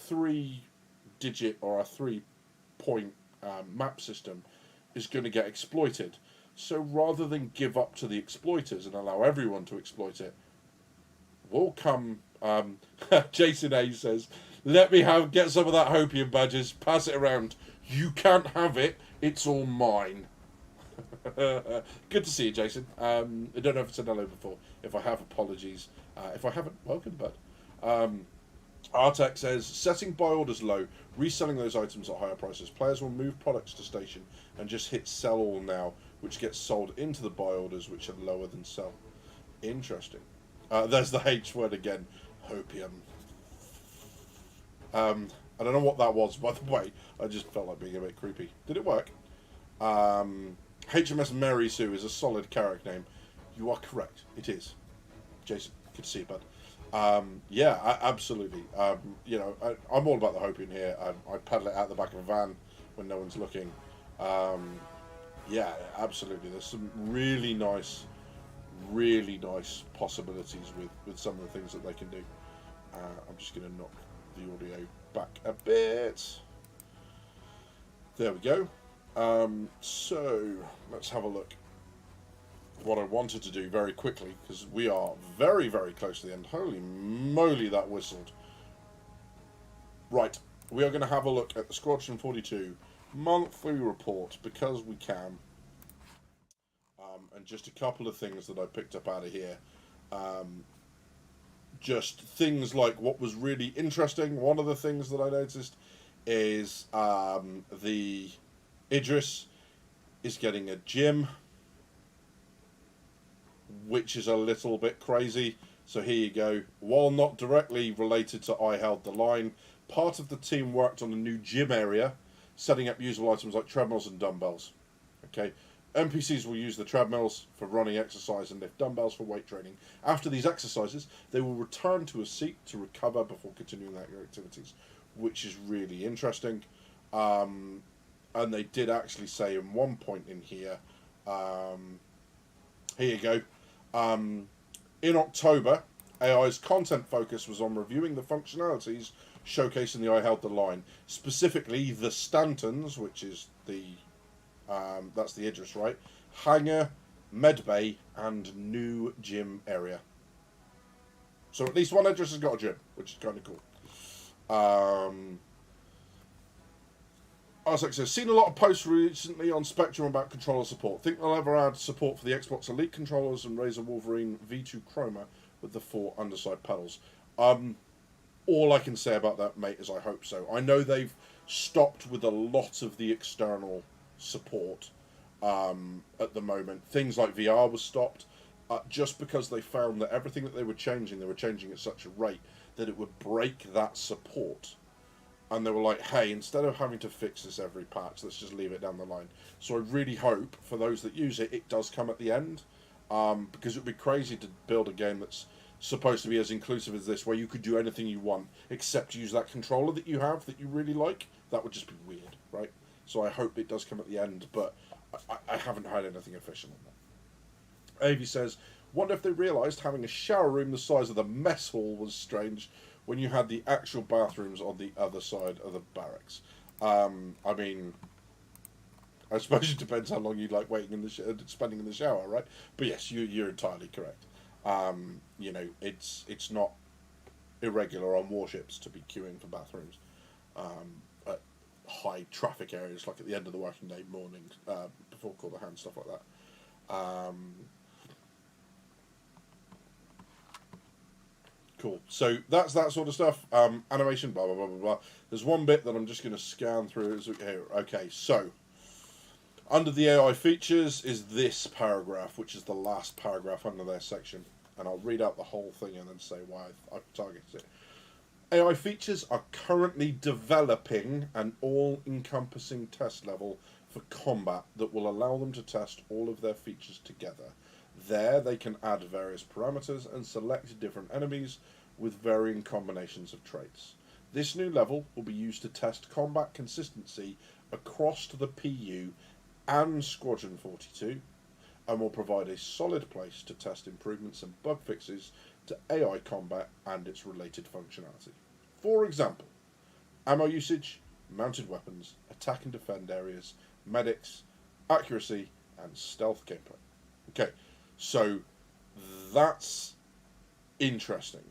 3-digit or our 3-point map system is going to get exploited. So rather than give up to the exploiters and allow everyone to exploit it, we'll come. Jason A says, "Let me get some of that hopium badges. Pass it around. You can't have it. It's all mine." Good to see you, Jason. I don't know if I said hello before. If I have, apologies. If I haven't, welcome, bud. Artek says, setting buy orders low, reselling those items at higher prices. Players will move products to station and just hit sell all now, which gets sold into the buy orders, which are lower than sell. Interesting. There's the H word again. Hopium. I don't know what that was, by the way. I just felt like being a bit creepy. Did it work? HMS Mary Sue is a solid character name. You are correct. It is. Jason, good to see you, bud. Yeah, absolutely. I'm all about the hope in here. I paddle it out the back of a van when no one's looking. Yeah, absolutely. There's some really nice possibilities with some of the things that they can do. I'm just going to knock the audio back a bit. There we go. So let's have a look. What I wanted to do very quickly, because we are very close to the end. Holy moly, that whistled. Right, we are going to have a look at the Squadron 42 monthly report, because we can. And just a couple of things that I picked up out of here. Just things like what was really interesting. One of the things that I noticed is the Idris is getting a gym, which is a little bit crazy. So here you go. While not directly related to I Held the Line, part of the team worked on a new gym area, setting up usable items like treadmills and dumbbells. Okay, NPCs will use the treadmills for running exercise and lift dumbbells for weight training. After these exercises, they will return to a seat to recover before continuing their activities, which is really interesting. And they did actually say in one point in here, here you go. In October, AI's content focus was on reviewing the functionalities showcasing the I Held the Line, specifically the Stantons, which is the that's the Idris, right? Hangar, medbay, and new gym area. So at least one Idris has got a gym, which is kind of cool. I was like, so seen a lot of posts recently on Spectrum about controller support. Think they'll ever add support for the Xbox Elite controllers and Razer Wolverine V2 Chroma with the 4 underside pedals? All I can say about that, mate, is I hope so. I know they've stopped with a lot of the external support at the moment. Things like VR was stopped just because they found that everything that they were changing at such a rate that it would break that support. And they were like, hey, instead of having to fix this every patch, let's just leave it down the line. So I really hope, for those that use it, it does come at the end. Because it would be crazy to build a game that's supposed to be as inclusive as this, where you could do anything you want, except use that controller that you have that you really like. That would just be weird, right? So I hope it does come at the end, but I haven't heard anything official on that. Avi says, wonder if they realised having a shower room the size of the mess hall was strange when you had the actual bathrooms on the other side of the barracks. I mean, I suppose it depends how long you like waiting in the spending in the shower, right? But yes, you're entirely correct. You know, it's not irregular on warships to be queuing for bathrooms at high traffic areas, like at the end of the working day, morning, before call to hand, stuff like that. Cool. So that's that sort of stuff. Animation, blah, blah, blah, blah, blah. There's one bit that I'm just going to scan through. Here. Okay, so under the AI features is this paragraph, which is the last paragraph under their section. And I'll read out the whole thing and then say why I've targeted it. AI features are currently developing an all-encompassing test level for combat that will allow them to test all of their features together. There, they can add various parameters and select different enemies with varying combinations of traits. This new level will be used to test combat consistency across to the PU and Squadron 42, and will provide a solid place to test improvements and bug fixes to AI combat and its related functionality. For example, ammo usage, mounted weapons, attack and defend areas, medics, accuracy, and stealth gameplay. Okay. So that's interesting,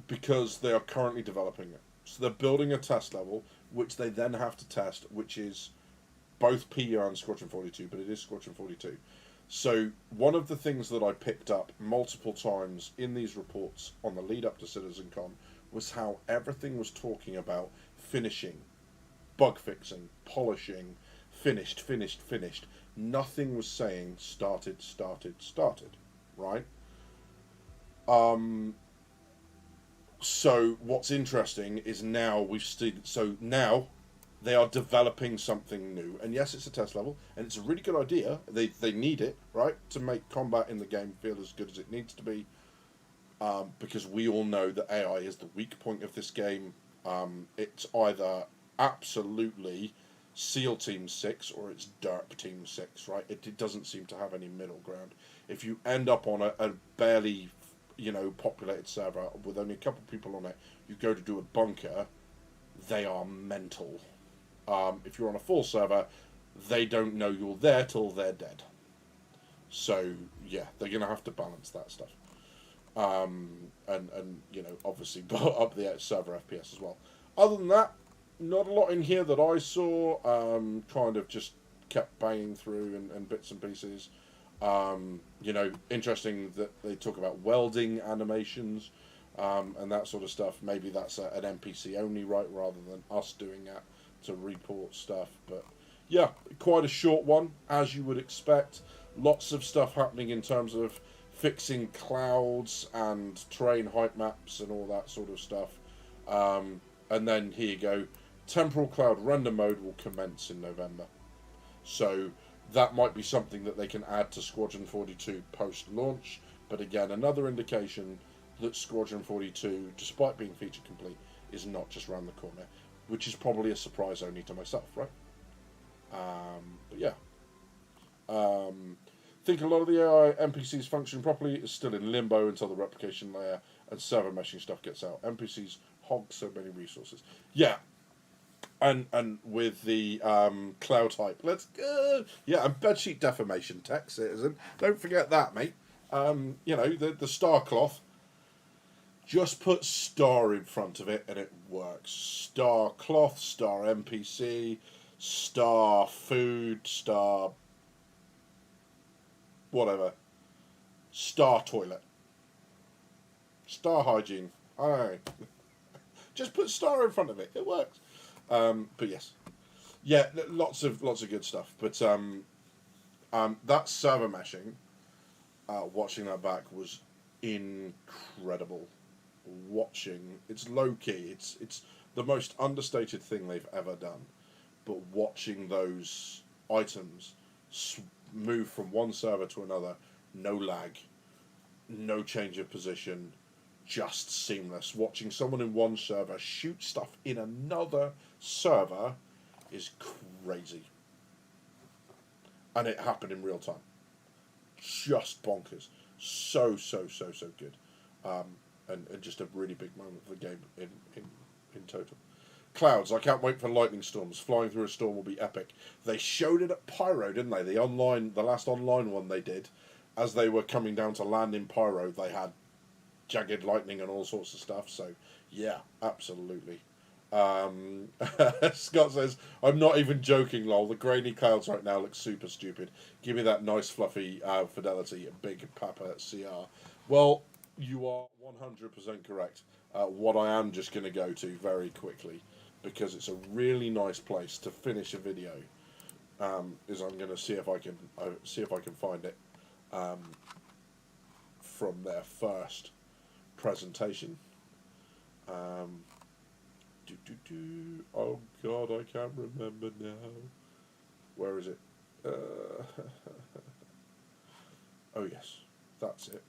because they are currently developing it. So they're building a test level, which they then have to test, which is both PU and Squadron 42, but it is Squadron 42. So one of the things that I picked up multiple times in these reports on the lead up to CitizenCon was how everything was talking about finishing, bug fixing, polishing, finished. Nothing was saying started, right? So what's interesting is now we've seen. So now they are developing something new, and yes, it's a test level, and it's a really good idea. They need it, right, to make combat in the game feel as good as it needs to be, because we all know that AI is the weak point of this game. It's either absolutely SEAL Team 6 or it's Derp Team 6, right? It doesn't seem to have any middle ground. If you end up on a barely, populated server with only a couple of people on it, you go to do a bunker, they are mental. If you're on a full server, they don't know you're there till they're dead. So, yeah, they're going to have to balance that stuff. And obviously up the server FPS as well. Other than that, not a lot in here that I saw. Kind of just kept banging through and bits and pieces. Interesting that they talk about welding animations and that sort of stuff. Maybe that's an NPC only, right, rather than us doing that to report stuff. But yeah, quite a short one, as you would expect. Lots of stuff happening in terms of fixing clouds and terrain height maps and all that sort of stuff. And then here you go. Temporal cloud render mode will commence in November. So that might be something that they can add to Squadron 42 post-launch. But again, another indication that Squadron 42, despite being feature complete, is not just around the corner. Which is probably a surprise only to myself, right? But yeah. Think a lot of the AI NPCs function properly is still in limbo until the replication layer and server meshing stuff gets out. NPCs hog so many resources. Yeah. And with the cloud type, let's go. Yeah, and bedsheet deformation tech, citizen. Don't forget that, mate. The star cloth. Just put star in front of it and it works. Star cloth, star NPC, star food, star whatever. Star toilet. Star hygiene. I don't know. Just put star in front of it. It works. But yes. Yeah, lots of good stuff. But that server meshing, watching that back was incredible. It's low key. It's the most understated thing they've ever done. But watching those items move from one server to another, no lag, no change of position, just seamless. Watching someone in one server shoot stuff in another server is crazy. And it happened in real time. Just bonkers. So good. And just a really big moment for the game in total. Clouds, I can't wait for lightning storms. Flying through a storm will be epic. They showed it at Pyro, didn't they? The last online one they did, as they were coming down to land in Pyro, they had jagged lightning and all sorts of stuff. So, yeah, absolutely. Scott says, I'm not even joking, lol. The grainy clouds right now look super stupid. Give me that nice fluffy fidelity, big Papa CR. Well, you are 100% correct. What I am just going to go to very quickly, because it's a really nice place to finish a video, is I'm going to see if I can find it from their first presentation. Oh God, I can't remember now. Where is it? Oh yes, that's it.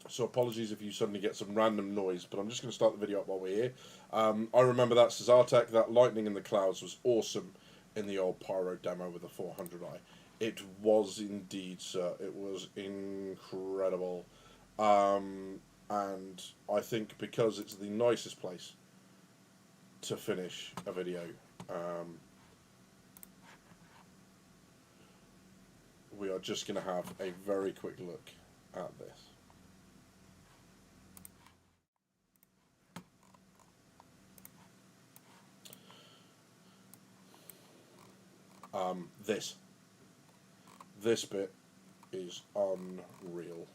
So apologies if you suddenly get some random noise, but I'm just going to start the video up while we're here. I remember that Cesartech, that lightning in the clouds was awesome in the old Pyro demo with the 400i. It was indeed, sir. It was incredible. And I think because it's the nicest place to finish a video, we are just going to have a very quick look at this. This bit is unreal.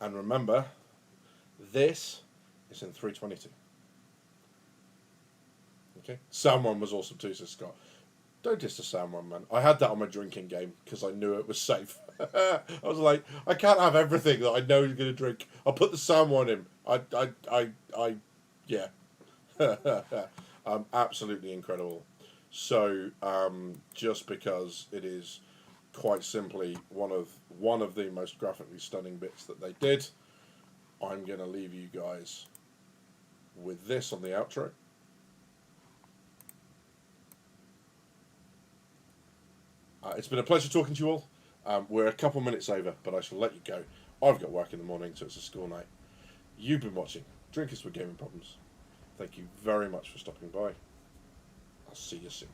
And remember, this is in 322. Okay, someone was awesome too, says Scott. Don't diss the sound one, man. I had that on my drinking game because I knew it was safe. I was like, I can't have everything that I know he's going to drink. I'll put the sound one in. Yeah. Absolutely incredible. So, just because it is quite simply one of the most graphically stunning bits that they did, I'm going to leave you guys with this on the outro. It's been a pleasure talking to you all. We're a couple minutes over, but I shall let you go. I've got work in the morning, so it's a school night. You've been watching Drinkers with Gaming Problems. Thank you very much for stopping by. I'll see you soon.